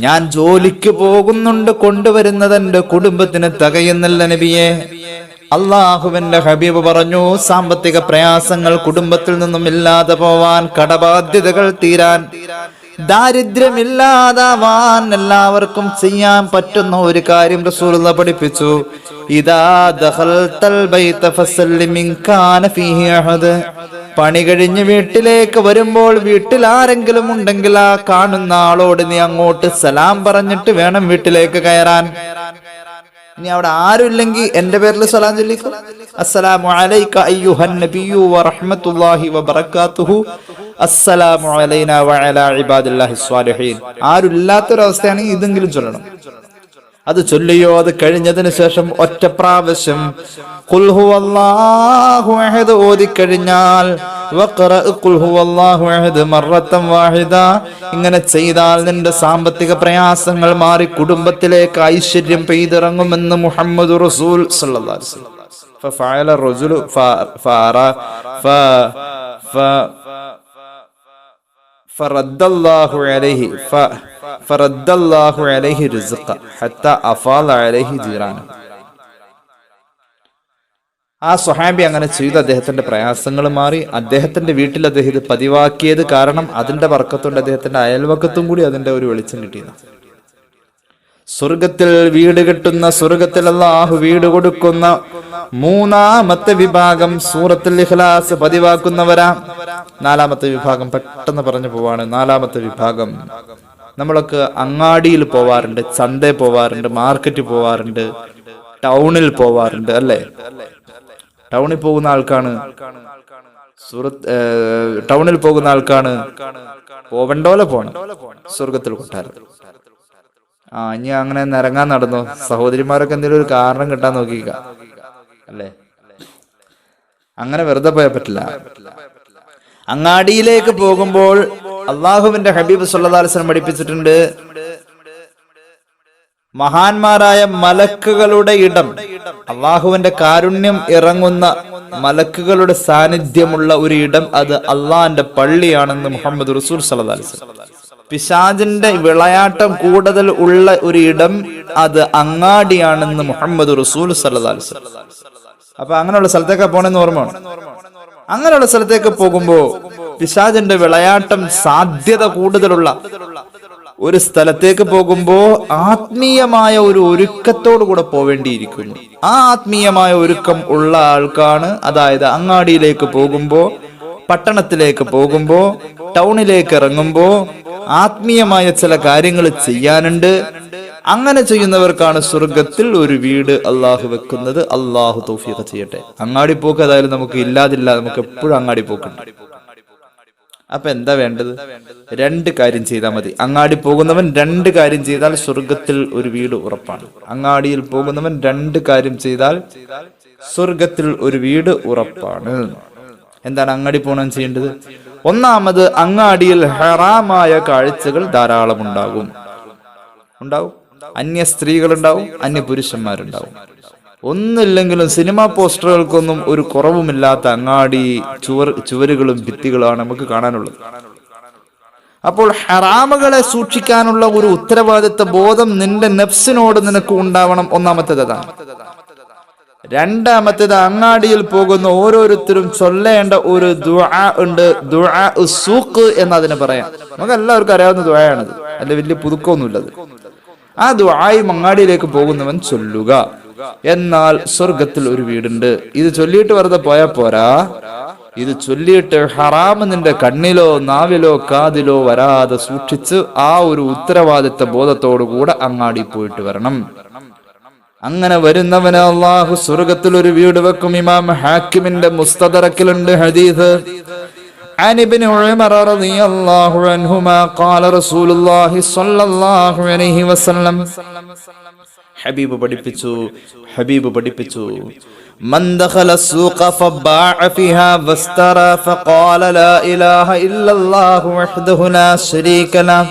ഞാൻ ജോലിക്ക് പോകുന്നുണ്ട്, കൊണ്ടുവരുന്നത് എന്റെ കുടുംബത്തിന് തികയുന്നില്ല നബിയെ. അള്ളാഹുവിന്റെ ഹബീബ് പറഞ്ഞു, സാമ്പത്തിക പ്രയാസങ്ങൾ കുടുംബത്തിൽ നിന്നും ഇല്ലാതെ പോവാൻ, കടബാധ്യതകൾ തീരാൻ, ദാരിദ്ര്യമില്ലാതാവാൻ എല്ലാവർക്കും ചെയ്യാൻ പറ്റുന്ന ഒരു കാര്യം റസൂലുള്ളാഹി പഠിപ്പിച്ചു. ഇദാ ദഖൽതൽ ബൈത ഫസല്ലിം ഇൻ കാന ഫീഹി അഹദ്, പണി കഴിഞ്ഞ് വീട്ടിലേക്ക് വരുമ്പോൾ വീട്ടിൽ ആരെങ്കിലും ഉണ്ടെങ്കിൽ ആ കാണുന്ന ആളോട് നീ അങ്ങോട്ട് സലാം പറഞ്ഞിട്ട് വേണം വീട്ടിലേക്ക് കയറാൻ. ഇനി അവിടെ ആരുമില്ലെങ്കിൽ എന്റെ പേരിൽ സലാം ചൊല്ലിക്കോ. അസ്സലാമു അലൈക അയ്യുഹൻ നബിയ്യു വറഹ്മത്തുള്ളാഹി വബറകാതുഹു, അസ്സലാമു അലൈനാ വഅലാ ഇബാദില്ലാഹിസ് സ്വാലിഹീൻ. ആരുമില്ലാത്തൊരവസ്ഥയാണെങ്കിൽ ഇതെങ്കിലും ചൊല്ലണം. അത് ചൊല്ലിയോ, അത് കഴിഞ്ഞതിന് ശേഷം ഒറ്റ പ്രാവശ്യം ഖുൽ ഹുവല്ലാഹു അഹദ് ഓതിക്കഴിഞ്ഞാൽ വഖറഅ ഖുൽ ഹുവല്ലാഹു അഹദ് മറത്തൻ വാഹിദ, ഇങ്ങനെ ചെയ്താൽ നിന്റെ സാമ്പത്തിക പ്രയാസങ്ങൾ മാറി കുടുംബത്തിലേക്ക് ഐശ്വര്യം പെയ്തിറങ്ങുമെന്ന് മുഹമ്മദ് റസൂൽ സല്ലല്ലാഹു അലൈഹി വസല്ലം. ഫഫഅല റജുലു ഫറദ്ദല്ലാഹു അലൈഹി ഫറദ്ദല്ലാഹു അലൈഹി റിസ്ഖ ഹത്താ അഫാല അലൈഹി ജീറാന. ആ സ്വഹാബി അങ്ങനെ ചെയ്തു. അദ്ദേഹത്തിന്റെ പ്രയാസങ്ങൾ മാറി. അദ്ദേഹത്തിന്റെ വീട്ടിൽ അദ്ദേഹം ഇത് പതിവാക്കിയത് കാരണം അതിന്റെ ബർക്കത്തുണ്ട് അദ്ദേഹത്തിന്റെ അയൽവക്കത്തും കൂടി അതിന്റെ ഒരു വെളിച്ചം കിട്ടിയത്. സ്വർഗത്തിൽ വീട് കിട്ടുന്ന, സ്വർഗത്തിൽ അല്ലാഹു വീട് കൊടുക്കുന്ന മൂന്നാമത്തെ വിഭാഗം സൂറത്തുൽ ഇഖ്ലാസ് പതിവാക്കുന്നവരാ. നാലാമത്തെ വിഭാഗം പെട്ടെന്ന് പറഞ്ഞു പോവാണ്. നാലാമത്തെ വിഭാഗം, നമ്മളൊക്കെ അങ്ങാടിയിൽ പോവാറുണ്ട്, ചന്തയിൽ പോവാറുണ്ട്, മാർക്കറ്റിൽ പോവാറുണ്ട്, ടൗണിൽ പോവാറുണ്ട്, അല്ലേ? ടൗണിൽ പോകുന്ന ആൾക്കാണ് ടൗണിൽ പോകുന്ന ആൾക്കാണ് പോവണ്ടോലെ പോണം സ്വർഗത്തിൽ കൊട്ടാരം. ഇനി അങ്ങനെ നിറങ്ങാൻ നടന്നു. സഹോദരിമാരൊക്കെ എന്തെങ്കിലും ഒരു കാരണം കിട്ടാൻ നോക്കിക്ക, അല്ലേ? അങ്ങനെ വെറുതെ പോയാൽ പറ്റില്ല. അങ്ങാടിയിലേക്ക് പോകുമ്പോൾ അള്ളാഹുവിന്റെ ഹബീബ് സല്ലല്ലാഹു അലൈഹി വസല്ലം പഠിപ്പിച്ചിട്ടുണ്ട്, മഹാന്മാരായ മലക്കുകളുടെ ഇടം, അള്ളാഹുവിന്റെ കാരുണ്യം ഇറങ്ങുന്ന മലക്കുകളുടെ സാന്നിധ്യമുള്ള ഒരു ഇടം, അത് അള്ളാഹിന്റെ പള്ളിയാണെന്ന് മുഹമ്മദ് റസൂൽ സല്ലല്ലാഹു അലൈഹി വസല്ലം. പിശാചിന്റെ വിളയാട്ടം കൂടുതൽ ഉള്ള ഒരു ഇടം, അത് അങ്ങാടിയാണെന്ന് മുഹമ്മദ് റസൂൽ സല്ലല്ലാഹു അലൈഹി വസല്ലം. അപ്പൊ അങ്ങനെയുള്ള സ്ഥലത്തേക്ക് പോണെന്ന് ഓർമ്മയാണ്. അങ്ങനെയുള്ള സ്ഥലത്തേക്ക് പോകുമ്പോ പിശാചിന്റെ വിളയാട്ടം സാധ്യത കൂടുതലുള്ള ഒരു സ്ഥലത്തേക്ക് പോകുമ്പോ ആത്മീയമായ ഒരു ഒരുക്കത്തോടു കൂടെ പോവേണ്ടിയിരിക്കുന്നു. ആ ആത്മീയമായ ഒരുക്കം ഉള്ള ആൾക്കാണ്, അതായത് അങ്ങാടിയിലേക്ക് പോകുമ്പോ, പട്ടണത്തിലേക്ക് പോകുമ്പോ, ടൗണിലേക്ക് ഇറങ്ങുമ്പോ ആത്മീയമായ ചില കാര്യങ്ങൾ ചെയ്യാനുണ്ട്. അങ്ങനെ ചെയ്യുന്നവർക്കാണ് സ്വർഗത്തിൽ ഒരു വീട് അള്ളാഹു വെക്കുന്നത്. അള്ളാഹു തൗഫീഖ് ചെയ്യട്ടെ. അങ്ങാടി പോക്ക് ഏതായാലും നമുക്ക് ഇല്ലാതില്ല, നമുക്ക് എപ്പോഴും അങ്ങാടി പോക്കുണ്ട്. അപ്പൊ എന്താ വേണ്ടത്? 2 കാര്യം ചെയ്താൽ മതി. അങ്ങാടി പോകുന്നവൻ 2 കാര്യം ചെയ്താൽ സ്വർഗത്തിൽ ഒരു വീട് ഉറപ്പാണ്. അങ്ങാടിയിൽ പോകുന്നവൻ 2 കാര്യം ചെയ്താൽ സ്വർഗത്തിൽ ഒരു വീട് ഉറപ്പാണ്. എന്താണ് അങ്ങാടി പോകണം ചെയ്യേണ്ടത്? ഒന്നാമത്, അങ്ങാടിയിൽ ഹറാമായ കാഴ്ചകൾ ധാരാളം ഉണ്ടാകും. അന്യ സ്ത്രീകളുണ്ടാവും, അന്യ പുരുഷന്മാരുണ്ടാവും. ഒന്നില്ലെങ്കിലും സിനിമാ പോസ്റ്ററുകൾക്കൊന്നും ഒരു കുറവുമില്ലാത്ത അങ്ങാടി ചുവരുകളും ഭിത്തികളാണ് നമുക്ക് കാണാനുള്ളത്. അപ്പോൾ ഹറാമുകളെ സൂക്ഷിക്കാനുള്ള ഒരു ഉത്തരവാദിത്ത ബോധം നിന്റെ നഫ്സിനോട് നിനക്ക് ഉണ്ടാവണം. ഒന്നാമത്തേത് അതാണ്. രണ്ടാമത്തേത്, അങ്ങാടിയിൽ പോകുന്ന ഓരോരുത്തരും ചൊല്ലേണ്ട ഒരു ദുആ ഉണ്ട്. ദുആ സൂഖ് എന്നതിന് പറയാം. നമുക്ക് എല്ലാവർക്കും അറിയാവുന്ന ദുആയാണത്, അല്ല വലിയ പുതുക്കമൊന്നുമില്ലത്. ആ ദുആയും അങ്ങാടിയിലേക്ക് പോകുന്നവൻ ചൊല്ലുക. എന്നാൽ സ്വർഗത്തിൽ ഒരു വീടുണ്ട്. ഇത് ചൊല്ലിയിട്ട് വെറുതെ പോയാ പോരാ, ഇത് ചൊല്ലിയിട്ട് ഹറാം നിന്റെ കണ്ണിലോ നാവിലോ കാതിലോ വരാതെ സൂക്ഷിച്ച് ആ ഒരു ഉത്തരവാദിത്ത ബോധത്തോടു കൂടെ അങ്ങാടി പോയിട്ട് വരണം. അങ്ങനെ വരുന്നവന് അള്ളാഹു സ്വർഗത്തിൽ ഒരു വീട് വെക്കും. ഇമാം ഹാക്കിമിന്റെ മുസ്തദറക്കിലുണ്ട് ഹദീസ്. عن ابن عمر رضي الله عنهما قال رسول الله صلى الله عليه وسلم ഹബീബ് പഠിപ്പിച്ചു من دخل السوق فباع فيها واسترى فقال لا إله إلا الله وحده لا شريك له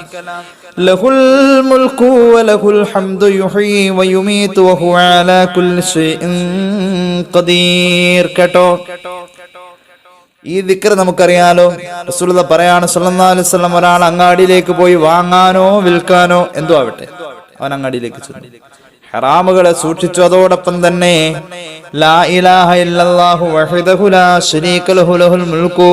له الملك وله الحمد يحيي ويميت وهو على كل شيء قدير. കേട്ടോ, ഈ ദിക്ർ നമുക്കറിയാലോ. റസൂലുള്ളാഹി പറയാണ് സല്ലല്ലാഹു അലൈഹി വസല്ലം, ഒരാൾ അങ്ങാടിയിലേക്ക് പോയി വാങ്ങാനോ വിൽക്കാനോ എന്തോ ആവട്ടെ, അവൻ അങ്ങാടിയിലേക്ക് ചെന്നു, ഹറാമുകളെ സൂക്ഷിച്ചു. അതോടൊപ്പം തന്നെ ലാ ഇലാഹ ഇല്ലല്ലാഹു വഹ്ദഹു ലാ ശരീക ലഹു ലഹുൽ മുൽക്കു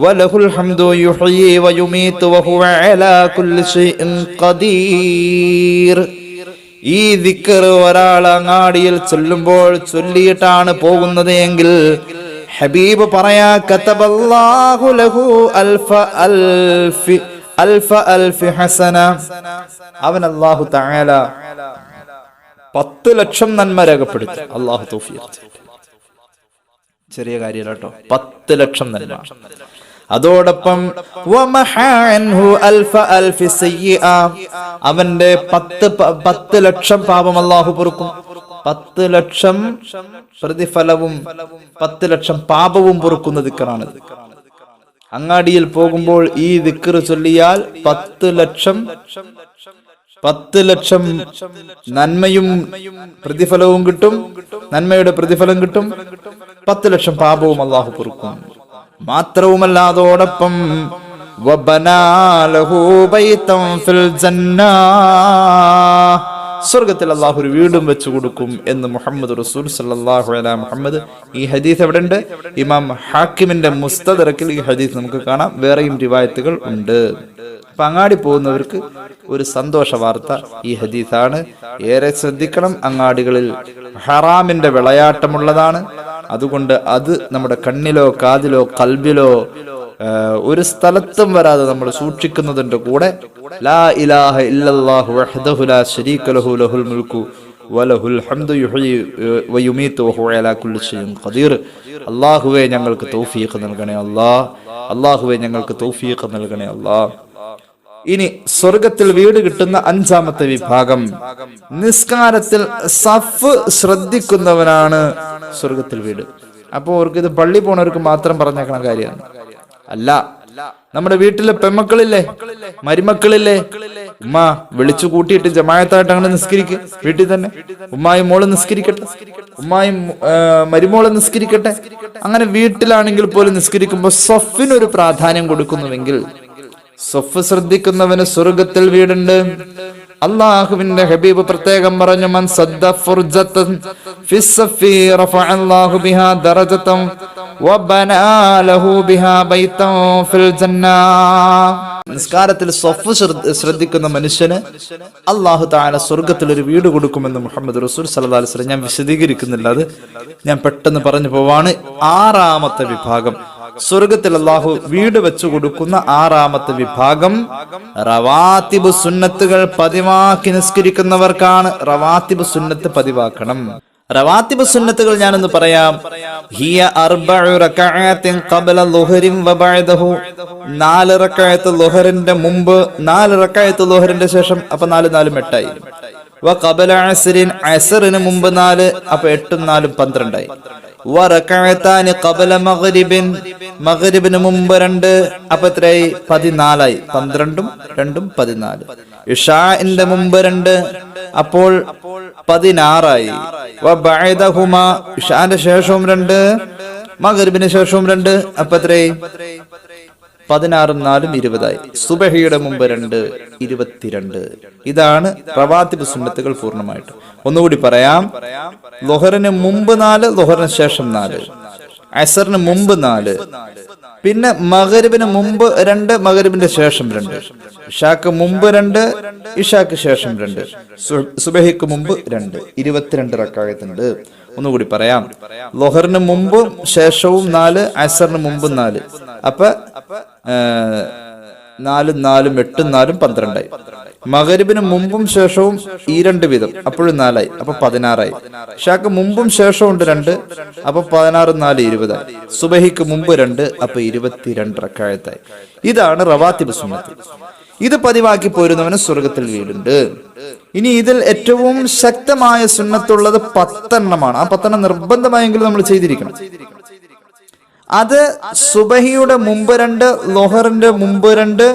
വലഹുൽ ഹംദു യുഹ്യി വയുമീതു വഹുവ അലാ കുല്ലി ഷൈഇൻ ഖദീർ. ഈ ദിക്ർ ഒരാൾ അങ്ങാടിയിൽ ചൊല്ലുമ്പോൾ ചൊല്ലിയിട്ടാണ് പോകുന്നത് എങ്കിൽ ഹബീബ് പറയാ കതബല്ലാഹു ലഹു അൽഫ ഹസന, അവൻ അല്ലാഹു തആല 10 ലക്ഷം നന്മ രേഖപ്പെടുത്തി. അല്ലാഹു തൗഫീഖ്. ചെറിയ കാര്യമല്ല കേട്ടോ, 10 ലക്ഷം നന്മ. അതോടൊപ്പം അവന്റെ 10 ലക്ഷം പാപം അല്ലാഹു പൊറുക്കും. 10 ലക്ഷം പ്രതിഫലവും 10 ലക്ഷം പാപവും പൊറുക്കുന്ന ദിക്റാണ്. അങ്ങാടിയിൽ പോകുമ്പോൾ ഈ ദിക്ർ ചൊല്ലിയാൽ 10 ലക്ഷം നന്മയും പ്രതിഫലവും കിട്ടും. നന്മയുടെ പ്രതിഫലം കിട്ടും, 10 ലക്ഷം പാപവും അല്ലാഹു പൊറുക്കും. മാത്രവുമല്ല, അതോടൊപ്പം സ്വർഗത്തിൽ അല്ലാഹു ഒരു വീടും വെച്ചു കൊടുക്കും എന്ന് മുഹമ്മദ് റസൂൽ സല്ലല്ലാഹു അലൈഹി മുഹമ്മദ്. ഈ ഹദീസ് എവിടെ ഉണ്ട്? ഇമാം ഹാക്കിമിന്റെ മുസ്തദറക്കിൽ ഈ ഹദീസ് നമുക്ക് കാണാം. വേറെയും റിവായത്തുകൾ ഉണ്ട്. അപ്പൊ അങ്ങാടി പോകുന്നവർക്ക് ഒരു സന്തോഷ വാർത്ത ഈ ഹദീസാണ്. ഏറെ ശ്രദ്ധിക്കണം. അങ്ങാടികളിൽ ഹറാമിന്റെ വിളയാട്ടമുള്ളതാണ്. അതുകൊണ്ട് അത് നമ്മുടെ കണ്ണിലോ കാതിലോ കൽബിലോ ഒരു സ്ഥലത്തും വരാതെ നമ്മൾ സൂക്ഷിക്കുന്നതിന്റെ കൂടെ ലാ ഇലാഹ ഇല്ലല്ലാഹു വഹ്ദഹു ലാ ശരീക ലഹു ലഹുൽ മുൽക്കു വലഹുൽ ഹംദു യുഹ്യി വയുമീതു വഹുവ അലാ കുല്ലി ഷൈഇൻ ഖദീർ. അല്ലാഹുവേ ഞങ്ങൾക്ക് തൗഫീഖ് നൽകണേ അല്ലാഹ്. അല്ലാഹുവേ ഞങ്ങൾക്ക് തൗഫീഖ് നൽകണേ അല്ലാഹ്. ഇനി സ്വർഗത്തിൽ വീട് കിട്ടുന്ന 5ാമത്തെ വിഭാഗം, നിസ്കാരത്തിൽ സഫ് ശ്രദ്ധിക്കുന്നവനാണ് സ്വർഗത്തിൽ വീട്. അപ്പൊ അവർക്ക് ഇത് പള്ളി പോണവർക്ക് മാത്രം പറഞ്ഞേക്കണ കാര്യമാണ് അല്ല. നമ്മുടെ വീട്ടിലെ പെമ്മക്കളില്ലേ, മരുമക്കളില്ലേ, ഉമ്മ വിളിച്ചു കൂട്ടിയിട്ട് ജമാഅത്തായിട്ട് അങ്ങനെ നിസ്കരിക്കുക. വീട്ടിൽ തന്നെ ഉമ്മായും മോള് നിസ്കരിക്കട്ടെ, ഉമ്മായും മരുമോള് നിസ്കരിക്കട്ടെ. അങ്ങനെ വീട്ടിലാണെങ്കിൽ പോലും നിസ്കരിക്കുമ്പോൾ സഫിനൊരു പ്രാധാന്യം കൊടുക്കുന്നുവെങ്കിൽ സഫ് ശ്രദ്ധിക്കുന്നവന് സ്വർഗത്തിൽ വീടുണ്ട്. അല്ലാഹുവിന്റെ ഹബീബ് പ്രത്യേകം പറഞ്ഞു, മൻ സദ്ദ ഫുർജതൻ ഫിസ്സഫി റഫഅല്ലാഹു ബിഹാ ദറജതൻ വബനാ ലഹു ബിഹാ ബൈതൻ ഫിൽ ജന്നാ. നിസ്കാരത്തിൽ സഫ് ശ്രദ്ധിക്കുന്ന മനുഷ്യന് അല്ലാഹു തആല സ്വർഗത്തിൽ ഒരു വീട് കൊടുക്കുമെന്ന് മുഹമ്മദ് റസൂൽ സല്ലല്ലാഹു അലൈഹി വസല്ലം. ഞാൻ വിശദീകരിക്കുന്നില്ല, അത് ഞാൻ പെട്ടെന്ന് പറഞ്ഞു പോവാണ്. 6ാമത്തെ വിഭാഗം, സ്വർഗത്തിൽ അല്ലാഹു വീട് വെച്ചു കൊടുക്കുന്ന 6ാമത്തെ വിഭാഗം റവാത്തിബ് സുന്നത്തുകൾ പതിവാക്കി നിസ്കരിക്കുന്നവർക്കാണ്. റവാത്തിബ് സുന്നത്ത് പതിവാക്കണം. റവാത്തിബ് സുന്നത്തുകൾ ഞാനൊന്ന് പറയാം. ഹിയ 4 റകഅത്തിൻ ഖബ്ല ളുഹ്രിൻ വബഅദഹു, 4 റകഅത്ത് ളുഹറിന്റെ മുമ്പ്, 4 റകഅത്ത് ളുഹറിന്റെ ശേഷം. അപ്പൊ 4 4 8 ആയി. വഖബ്ല അസ്രിൻ, അസ്റിന് മുമ്പ് 4, അപ്പൊ 8 4 12 ആയി. വറകഅതാനി ഖബ്ല മഗ്രിബിൻ, മഗ്രിബിന് മുമ്പ് 2, അപ്പൊ എത്രയായി? 14 ആയി. 12ഉം 2ഉം 14. ഇശാഇന്റെ മുമ്പ് 2, അപ്പോൾ 16 ആയി. വബഅദഹുമാ, ഇശാന്റെ ശേഷവും 2, മഗ്രിബിന് ശേഷവും 2, അപ്പൊ എത്രയായി? 16ഉം 4ഉം 20 ആയി. സുബഹിയുടെ മുമ്പ് 2, 22. ഇതാണ് റവാത്തിബ് സുന്നത്തുകൾ പൂർണ്ണമായിട്ട്. ഒന്നുകൂടി പറയാം. ളുഹറിന് മുമ്പ് 4, ളുഹറിന് ശേഷം 4, അസറിന് മുമ്പ് 4, പിന്നെ മഗ്രിബിന് മുമ്പ് 2, മഗ്രിബിന്റെ ശേഷം 2, ഇഷാക്ക് മുമ്പ് 2, ഇഷാക്ക് ശേഷം 2, സുബഹിക്ക് മുമ്പ് 2, 22 റക്അത്തുണ്ട്. ഒന്നുകൂടി പറയാം. ളുഹറിന് മുമ്പും ശേഷവും 4, അസറിന് മുമ്പും 4. അപ്പൊ 4 4 8 4 12ആയി. മഗ്രിബിന് മുമ്പും ശേഷവും ഈ 2 വീതം, അപ്പോഴും 4ആയി. അപ്പൊ 16ആയി. ഇശാക്ക് മുമ്പും ശേഷവും ഉണ്ട് 2, അപ്പൊ 16 4 20ആയി. സുബഹിക്ക് മുമ്പ് 2, അപ്പൊ 22 റക്അത്തായി. ഇതാണ് റവാത്തിബ് സുന്നത്ത്. ഇത് പതിവാക്കി പോരുന്നവന് സ്വർഗത്തിൽ വീടുണ്ട്. ഇനി ഇതിൽ ഏറ്റവും ശക്തമായ സുന്നത്തുള്ളത് 10 എണ്ണമാണ്. ആ 10 എണ്ണം നിർബന്ധമായെങ്കിലും നമ്മൾ ചെയ്തിരിക്കണം. അത് സുബഹിയുടെ മുമ്പ് 2, ളുഹറിന്റെ മുമ്പ് 2,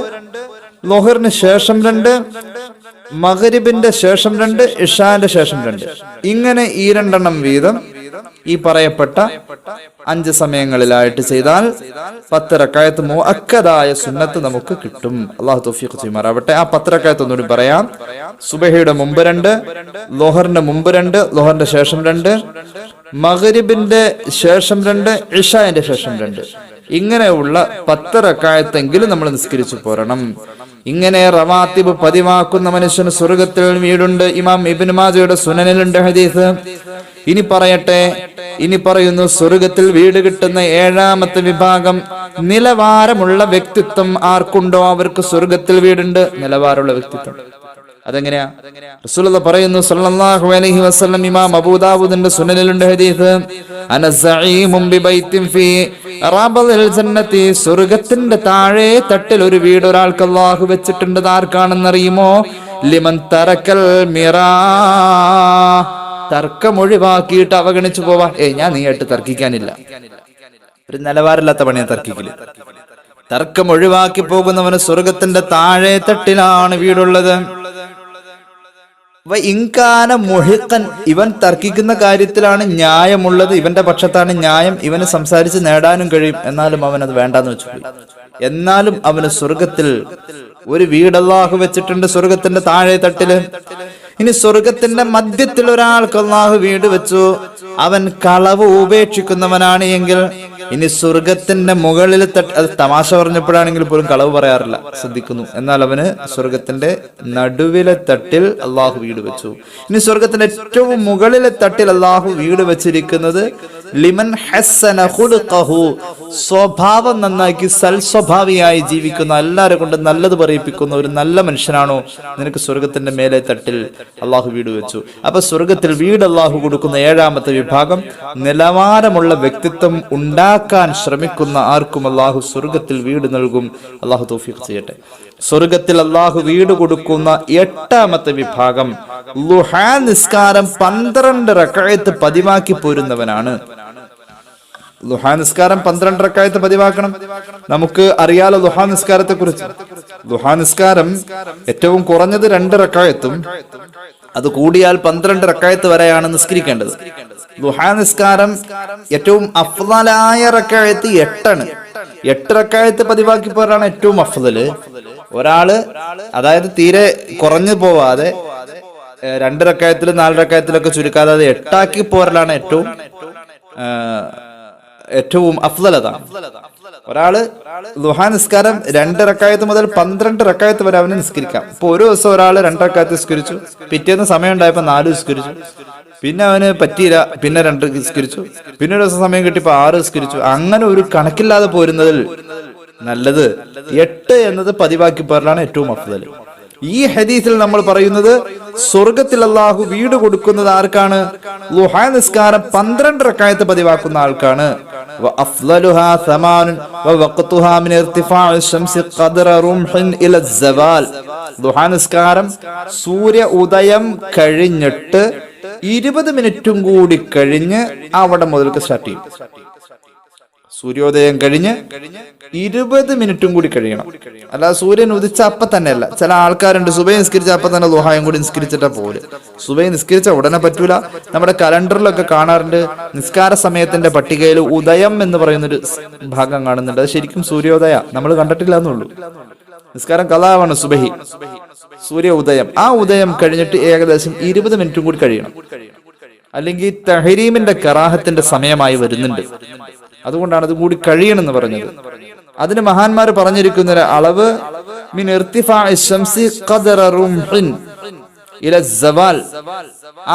ളുഹറിന് ശേഷം 2, മഗ്രിബിന്റെ ശേഷം 2, ഇഷാന്റെ ശേഷം 2. ഇങ്ങനെ ഈ 2 എണ്ണം വീതം ഈ പറയപ്പെട്ട 5 സമയങ്ങളിലായിട്ട് ചെയ്താൽ 10 റക്അത്ത് മുഅക്കദായ സുന്നത്ത് നമുക്ക് കിട്ടും. അല്ലാഹു തൗഫീഖ് ചെയ്യുമാറാവട്ടെ. ആ 10 റക്അത്ത് ഒന്നുകൂടി പറയാം. സുബഹിയുടെ മുമ്പ് 2, ളുഹറിന്റെ മുമ്പ് 2, ളുഹറിന്റെ ശേഷം 2, മഗ്രിബിന്റെ ശേഷം 2, ഇഷാന്റെ ശേഷം 2. ഇങ്ങനെയുള്ള 10 റക്അത്തെങ്കിലും നമ്മൾ നിസ്കരിച്ചു പോരണം. ഇങ്ങനെ റവാത്തിബ് പതിവാക്കുന്ന മനുഷ്യന് സ്വർഗത്തിൽ വീടുണ്ട്. ഇമാം ഇബ്നു മാജയുടെ സുനനിലുണ്ട് ഹദീസ്. ഇനി പറയട്ടെ, ഇനി പറയുന്നു, സ്വർഗത്തിൽ വീട് കിട്ടുന്ന 7ാമത്തെ വിഭാഗം നിലവാരമുള്ള വ്യക്തിത്വം ആർക്കുണ്ടോ അവർക്ക് സ്വർഗത്തിൽ വീടുണ്ട്. നിലവാരമുള്ള വ്യക്തിത്വം അതെങ്ങനെയാ? റസൂലുള്ളാഹി പറയുന്നു സല്ലല്ലാഹു അലൈഹി വസല്ലം, ഇമാം അബൂദാവൂദിന്റെ സുനനിലുണ്ട് ഹദീസ്, അനസഈമും ബിബൈത്തിൻ ഫീ റബദിൽ ജന്നതി, സ്വർഗ്ഗത്തിന്റെ താഴെ തട്ടിൽ ഒരു വീട് ഒരാൾക്ക് അല്ലാഹു വെച്ചിട്ടുണ്ട്. ആർക്കാണെന്നറിയുമോ? ലിമൻ തറക്കൽ മിറാ, തർക്കം ഒഴിവാക്കിയിട്ട് അവഗണിച്ചു പോവാ. ഞാൻ നീയായിട്ട് തർക്കിക്കാനില്ല. ഒരു നിലവാരമില്ലാത്ത പണിയെ തർക്കിക്കില്ല. തർക്കം ഒഴിവാക്കി പോകുന്നവന് സ്വർഗത്തിന്റെ താഴെ തട്ടിലാണ് വീടുള്ളത്. ഇൻകാന മുഹിഖൻ, ഇവൻ തർക്കിക്കുന്ന കാര്യത്തിലാണ് ന്യായമുള്ളത്, ഇവന്റെ പക്ഷത്താണ് ന്യായം, ഇവന് സംസാരിച്ച് നേടാനും കഴിയും. എന്നാലും അവൻ അത് വേണ്ടാന്ന് വെച്ചു പോയി. എന്നാലും അവന് സ്വർഗത്തിൽ ഒരു വീട് അല്ലാഹു വെച്ചിട്ടുണ്ട്, സ്വർഗത്തിന്റെ താഴെ തട്ടില്. ഇനി സ്വർഗത്തിന്റെ മധ്യത്തിൽ ഒരാൾക്ക് അല്ലാഹു വീട് വെച്ചു, അവൻ കളവ് ഉപേക്ഷിക്കുന്നവനാണ് എങ്കിൽ, ഇനി സ്വർഗത്തിന്റെ മുകളിൽ അത് തമാശ പറഞ്ഞപ്പോഴാണെങ്കിൽ പോലും കളവ് പറയാറില്ല, ശ്രദ്ധിക്കുന്നു. എന്നാൽ അവന് സ്വർഗത്തിന്റെ നടുവിലെ തട്ടിൽ അല്ലാഹു വീട് വെച്ചു. ഇനി സ്വർഗത്തിന്റെ ഏറ്റവും മുകളിലെ തട്ടിൽ അല്ലാഹു വീട് വെച്ചിരിക്കുന്നത് ലിമൻ ഹസ്സന ഖുൽഖഹു, സ്വഭാവം നന്നാക്കി സൽസ്വഭാവിയായി ജീവിക്കുന്ന, എല്ലാവരെ കൊണ്ട് നല്ലത് പറയിപ്പിക്കുന്ന ഒരു നല്ല മനുഷ്യനാണോ, നിനക്ക് സ്വർഗത്തിന്റെ മേലെ തട്ടിൽ അല്ലാഹു വീട് വെച്ചു. അപ്പൊ സ്വർഗത്തിൽ വീട് അല്ലാഹു കൊടുക്കുന്ന 7ാമത്തെ വിഭാഗം നിലവാരമുള്ള വ്യക്തിത്വം ഉണ്ടാക്കാൻ ശ്രമിക്കുന്ന ആർക്കും അല്ലാഹു സ്വർഗത്തിൽ വീട് നൽകും. അല്ലാഹു തൗഫീഖ് ചെയ്യട്ടെ. സ്വർഗത്തിൽ അല്ലാഹു വീട് കൊടുക്കുന്ന 8ാമത്തെ വിഭാഗം ളുഹാ നിസ്കാരം 12 റക്അത്ത് പതിവാക്കി പോരുന്നവനാണ്. ളുഹാ നിസ്കാരം 12 റക്അത്ത് പതിവാക്കണം. നമുക്ക് അറിയാലോ ളുഹാ നിസ്കാരത്തെ കുറിച്ച്. ളുഹാ നിസ്കാരം ഏറ്റവും കുറഞ്ഞത് 2 റക്അത്തും അത് കൂടിയാൽ 12 റക്അത്ത് വരെയാണ് നിസ്കരിക്കേണ്ടത്. ളുഹാ നിസ്കാരം ഏറ്റവും അഫ്ളലായ റക്അത്ത് 8 ആണ്. 8 റക്അത്ത് പതിവാക്കി പോരാണ് ഏറ്റവും അഫ്ളല്. ഒരാള് അതായത് തീരെ കുറഞ്ഞു പോവാതെ 2 റക്അത്തിൽ 4 റക്അത്തിലൊക്കെ ചുരുക്കാതെ അത് 8 ആക്കി പോരലാണ് ഏറ്റവും അഫ്ളലതാണ്. ഒരാള് ളുഹാ നിസ്കാരം 2 റക്അത്ത് മുതൽ 12 റക്അത്ത് വരെ അവന് നിസ്കരിക്കാം. ഇപ്പൊ ഒരു ദിവസം ഒരാൾ 2 റക്അത്ത് നിസ്കരിച്ചു, പിറ്റേന്ന് സമയം ഉണ്ടായപ്പോ 4 നിസ്കരിച്ചു, പിന്നെ അവന് പറ്റിയില്ല, പിന്നെ 2 നിസ്കരിച്ചു, പിന്നെ ഒരു ദിവസം സമയം കിട്ടിയപ്പോ 6 നിസ്കരിച്ചു. അങ്ങനെ ഒരു കണക്കില്ലാതെ പോരുന്നതിൽ നല്ലത് 8 എന്നത് പതിവാക്കി പോരലാണ് ഏറ്റവും അഫ്ളൽ. ഈ ഹദീസിൽ നമ്മൾ പറയുന്നത് സ്വർഗത്തിൽ അല്ലാഹു വീട് കൊടുക്കുന്നത് ആർക്കാണ്? ളുഹാ നിസ്കാരം 12 റക്അത്ത് പതിവാക്കുന്ന ആൾക്കാണ്. വഅഫ്ളലുഹാ 8 വവഖ്തുഹാ മിൻ ഇർതിഫാഇ ശംസി ഖദ്റ റുംഹിൻ ഇല അസ്സവാൽ. ളുഹാ നിസ്കാരം സൂര്യ ഉദയം കഴിഞ്ഞിട്ട് 20 മിനിറ്റും കൂടി കഴിഞ്ഞ് അവിടെ മുതൽക്ക് സ്റ്റാർട്ട് ചെയ്യും. സൂര്യോദയം കഴിഞ്ഞ് 20 മിനിറ്റും കൂടി കഴിയണം. അല്ലാതെ സൂര്യൻ ഉദിച്ച അപ്പം തന്നെ അല്ല. ചില ആൾക്കാരുണ്ട് സുബൈ നിസ്കരിച്ച അപ്പം തന്നെ ളുഹായും കൂടി നിസ്കരിച്ചിട്ടാ പോലെ. സുബൈ നിസ്കരിച്ച ഉടനെ പറ്റൂല. നമ്മുടെ കലണ്ടറിലൊക്കെ കാണാറുണ്ട്, നിസ്കാര സമയത്തിന്റെ പട്ടികയിൽ ഉദയം എന്ന് പറയുന്നൊരു ഭാഗം കാണുന്നുണ്ട്. അത് ശരിക്കും സൂര്യോദയ, നമ്മൾ കണ്ടിട്ടില്ല എന്നുള്ളൂ. നിസ്കാരം കലാവാണ് സുബഹി, സൂര്യ ഉദയം. ആ ഉദയം കഴിഞ്ഞിട്ട് ഏകദേശം 20 മിനിറ്റും കൂടി കഴിയണം. അല്ലെങ്കിൽ തഹരീമിന്റെ കറാഹത്തിന്റെ സമയമായി വരുന്നുണ്ട്. അതുകൊണ്ടാണ് അത് കൂടി കഴിയണമെന്ന് പറഞ്ഞത്. അതിന് മഹാന്മാർ പറഞ്ഞിരിക്കുന്ന ഒരു അളവ് മിൻ ഇർതിഫാഇ ശംസി ഖദറ റുംഹിൻ ഇല സവാൽ.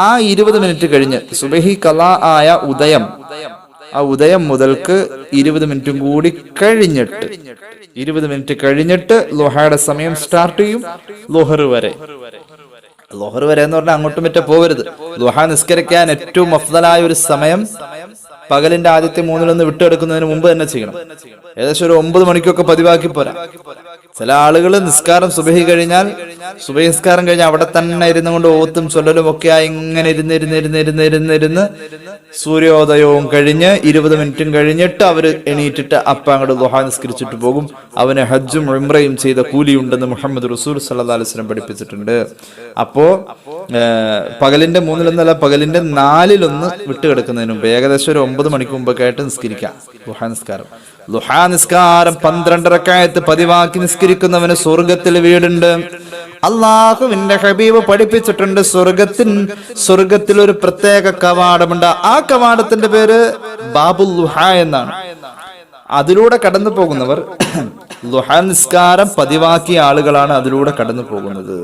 ആ 20 മിനിറ്റ് കഴിഞ്ഞ് സുബഹി ഖളാ ആയ ഉദയം, ആ ഉദയം മുതൽക്ക് 20 മിനിറ്റും കൂടി കഴിഞ്ഞിട്ട് 20 മിനിറ്റ് കഴിഞ്ഞിട്ട് ളുഹയുടെ സമയം സ്റ്റാർട്ട് ചെയ്യും. ളുഹർ വരെ എന്ന് പറഞ്ഞാൽ അങ്ങോട്ടും മറ്റേ പോകരുത്. ളുഹ നിസ്കരിക്കാൻ ഏറ്റവും അഫ്ദലായ ഒരു സമയം പകലിന്റെ ആദ്യത്തെ 3-1 വിട്ടെടുക്കുന്നതിന് മുമ്പ് തന്നെ ചെയ്യണം. ഏകദേശം ഒരു 9 മണിക്കൊക്കെ പതിവാക്കി പോരാ. ചില ആളുകൾ നിസ്കാരം സുബഹി കഴിഞ്ഞാൽ അവിടെ തന്നെ ഇരുന്നുകൊണ്ട് ഓത്തും ചൊല്ലലും ഒക്കെ ആയി ഇങ്ങനെ ഇരുന്ന് സൂര്യോദയവും കഴിഞ്ഞ് 20 മിനിറ്റും കഴിഞ്ഞിട്ട് അവര് എണീറ്റിട്ട് അങ്ങോട്ട് ളുഹ നിസ്കരിച്ചിട്ട് പോകും. അവന് ഹജ്ജും ഉംറയും ചെയ്ത കൂലിയുണ്ടെന്ന് മുഹമ്മദ് റസൂൽ സല്ലല്ലാഹു അലൈഹി വസല്ലം പഠിപ്പിച്ചിട്ടുണ്ട്. അപ്പോ പകലിന്റെ 3-1 പകലിന്റെ 4-1 വിട്ടുകിടക്കുന്നതിന് മുമ്പ് ഏകദേശം ഒരു 9 മണിക്ക് മുമ്പൊക്കെ ആയിട്ട് നിസ്കരിക്കാം ളുഹാ നിസ്കാരം 12 റക്അത്ത് പതിവാക്കി നിസ്കരിക്കുന്നവന് സ്വർഗത്തിൽ വീടുണ്ട്. അള്ളാഹുവിന്റെ ഹബീബ് പഠിപ്പിച്ചിട്ടുണ്ട്, സ്വർഗത്തിൽ ഒരു പ്രത്യേക കവാടമുണ്ട്. ആ കവാടത്തിന്റെ പേര് ബാബുൽ ളുഹാ എന്നാണ്. അതിലൂടെ കടന്നു പോകുന്നവർ ളുഹാ നിസ്കാരം പതിവാക്കിയ ആളുകളാണ് അതിലൂടെ കടന്നു പോകുന്നത്.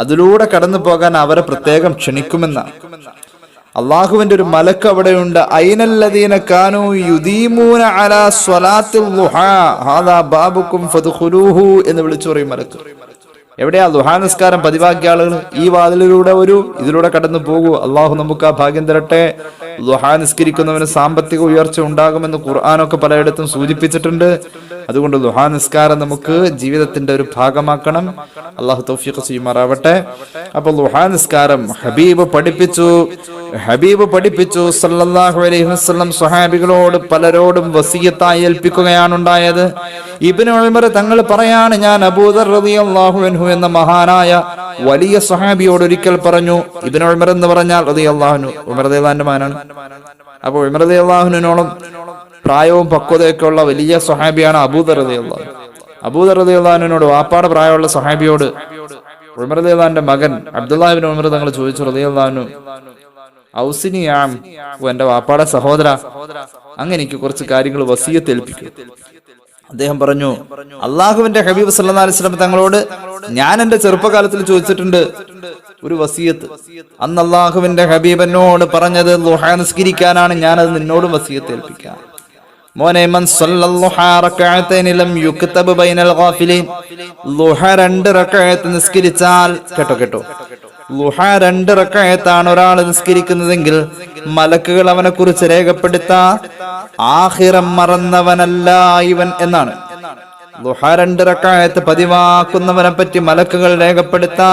അതിലൂടെ കടന്നു പോകാൻ അവരെ പ്രത്യേകം ക്ഷണിക്കുമെന്നാണ്. അള്ളാഹുവിന്റെ ഒരു മലക്ക് അവിടെയുണ്ട്. ഐനല്ലദീന കാനൂ യുദീമൂന അലാ സ്വലാത്തിൽ ളുഹാ ഹാദാ ബാബുക്കും ഫദ്ഖുലൂഹു എന്ന് വിളിച്ചു പറയും മലക്ക്. എവിടെയാ ളുഹാ നിസ്കാരം പതിവാക്കിയ ആളുകൾ? ഈ വാതിലിലൂടെ ഇതിലൂടെ കടന്നു പോകൂ. അള്ളാഹു നമുക്ക് ആ ഭാഗ്യം തരട്ടെ. ളുഹാ നിസ്കരിക്കുന്നവന് സാമ്പത്തിക ഉയർച്ച ഉണ്ടാകുമെന്ന് ഖുർആനൊക്കെ പലയിടത്തും സൂചിപ്പിച്ചിട്ടുണ്ട്. അതുകൊണ്ട് ളുഹാ നിസ്കാരം നമുക്ക് ജീവിതത്തിന്റെ ഒരു ഭാഗമാക്കണം. അള്ളാഹു തൗഫീഖ് ചെയ്യുമാറാവട്ടെ. അപ്പൊ ളുഹാ നിസ്കാരം ഹബീബ് പഠിപ്പിച്ചു സല്ലല്ലാഹു അലൈഹി വസല്ലം സ്വഹാബികളോട് പലരോടും വസിയത്തായി ഏൽപ്പിക്കുകയാണ് ഉണ്ടായത്. ഇബ്നു ഉമർ തങ്ങൾ പറയാണ്, ഞാൻ അബൂദർ റളിയല്ലാഹു അൻഹു എന്ന മഹാനായ വലിയ സ്വഹാബിയോട് ഒരിക്കൽ പറഞ്ഞു. ഇബ്നു ഉമർ എന്ന് പറഞ്ഞാൽ റളിയല്ലാഹു അൻഹു ഉമർ റളിയല്ലാഹുവിന്റെ മകനാണ്. അപ്പോൾ ഉമർ റളിയല്ലാഹുവിനോളം പ്രായവും പക്വതയൊക്കെ ഉള്ള വലിയ സ്വഹാബിയാണ് അബൂദർ റളിയല്ലാഹു. അബൂദർ റളിയല്ലാഹുവിനോട് വാപ്പാടെ പ്രായമുള്ള സ്വഹാബിയോട് ഉമർ റളിയല്ലാഹുവിന്റെ മകൻ അബ്ദുല്ലാഹ് ഇബ്നു ഉമർ തങ്ങൾ ചോദിച്ചു, റളിയല്ലാഹു അൻഹു, ഔസിനിയാം, എന്റെ വാപ്പാടെ സഹോദര, അങ്ങനെ എനിക്ക് കുറച്ച് കാര്യങ്ങൾ വസിയത്ത് ഏൽപ്പിക്കും. അദ്ദേഹം പറഞ്ഞു, അള്ളാഹുവിന്റെ ഹബീബ് സല്ലല്ലാഹു അലൈഹി വസല്ലം തങ്ങളോട് ഞാൻ എന്റെ ചെറുപ്പകാലത്തിൽ ചോദിച്ചിട്ടുണ്ട് ഒരു വസിയത്ത്. അന്ന് അള്ളാഹുവിന്റെ ഹബീബ് എന്നോട് പറഞ്ഞത് ളുഹാ നിസ്കരിക്കാനാണ്. ഞാനത് നിന്നോടും വസിയത്ത് ഏൽപ്പിക്കാം. മോനെ, മൻ സല്ലല്ലാഹു റകഅതൈൻ ലം യുക്തബ ബൈനൽ ഗാഫിലീൻ. ളുഹാ 2 റകഅത്ത് നിസ്കരിച്ചാൽ കേട്ടോ ളുഹാ 2 റകഅത്താണ് ഒരാൾ നിസ്കരിക്കുന്നതെങ്കിൽ മലക്കുകൾ അവനെ കുറിച്ച് രേഖപ്പെടുത്താ ആഖിറം മറന്നവനല്ല ഇവൻ എന്നാണ്. ളുഹാ 2 റകഅത്ത് പതിവാക്കുന്നവനെ പറ്റി മലക്കുകൾ രേഖപ്പെടുത്താ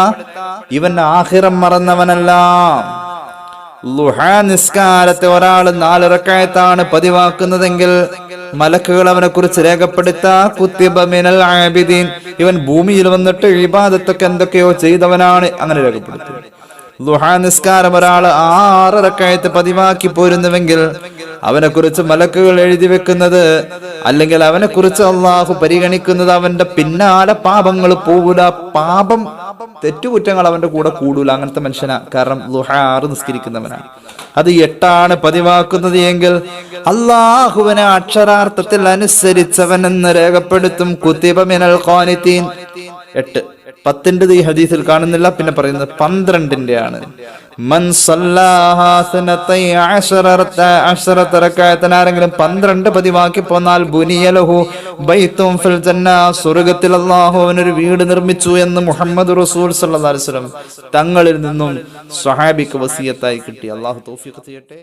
ഇവൻ ആഖിറം മറന്നവനല്ല. ളുഹാ നിസ്കാരത്തെ ഒരാൾ 4 റകഅത്താണ് പതിവാക്കുന്നതെങ്കിൽ മലക്കുകൾ അവനെ കുറിച്ച് രേഖപ്പെടുത്താ കുത്തിബ മിനൽ ആബിദീൻ, ഇവൻ ഭൂമിയിൽ വന്നിട്ട് ഇബാദത്തൊക്കെ എന്തൊക്കെയോ ചെയ്തവനാണ്, അങ്ങനെ രേഖപ്പെടുത്തും. ളുഹാ നിസ്കാരം ഒരാൾ 6 റകഅത്ത് പതിവാക്കി പോരുന്നുവെങ്കിൽ അവനെ കുറിച്ച് മലക്കുകൾ എഴുതി വെക്കുന്നത്, അല്ലെങ്കിൽ അവനെ കുറിച്ച് അള്ളാഹു പരിഗണിക്കുന്നത് അവന്റെ പിന്നാലെ പാപങ്ങൾ പോകൂല, തെറ്റുകുറ്റങ്ങൾ അവന്റെ കൂടെ കൂടൂല. അങ്ങനത്തെ മനുഷ്യനാ. കാരണം ളുഹാ 6 നിസ്കരിക്കുന്നവനാണ്. അത് 8 പതിവാക്കുന്നത് എങ്കിൽ അള്ളാഹുവിനെ അക്ഷരാർത്ഥത്തിൽ അനുസരിച്ചവൻ എന്ന് രേഖപ്പെടുത്തും. കുത്തിബ മിനൽ ഖാനിതീൻ. 8. 10 ഈ ഹദീസിൽ കാണുന്നില്ല. പിന്നെ പറയുന്നത് 12 ആണ്. മൻ സല്ലല്ലാഹു റകഅതൻ, ആരെങ്കിലും 12 പതിവാക്കി പോന്നാൽ ബുനിയലഹു ബൈത്തുൻ ഫിൽ ജന്ന, സ്വർഗ്ഗത്തിൽ അല്ലാഹു അവനൊരു വീട് നിർമ്മിച്ചു എന്ന് മുഹമ്മദ് റസൂൽ സല്ലല്ലാഹു അലൈഹി വസല്ലം തങ്ങളിൽ നിന്നും സ്വഹാബിക്ക് വസിയത്തായി കിട്ടി. അല്ലാഹു തൗഫീഖ് ചെയ്യട്ടെ.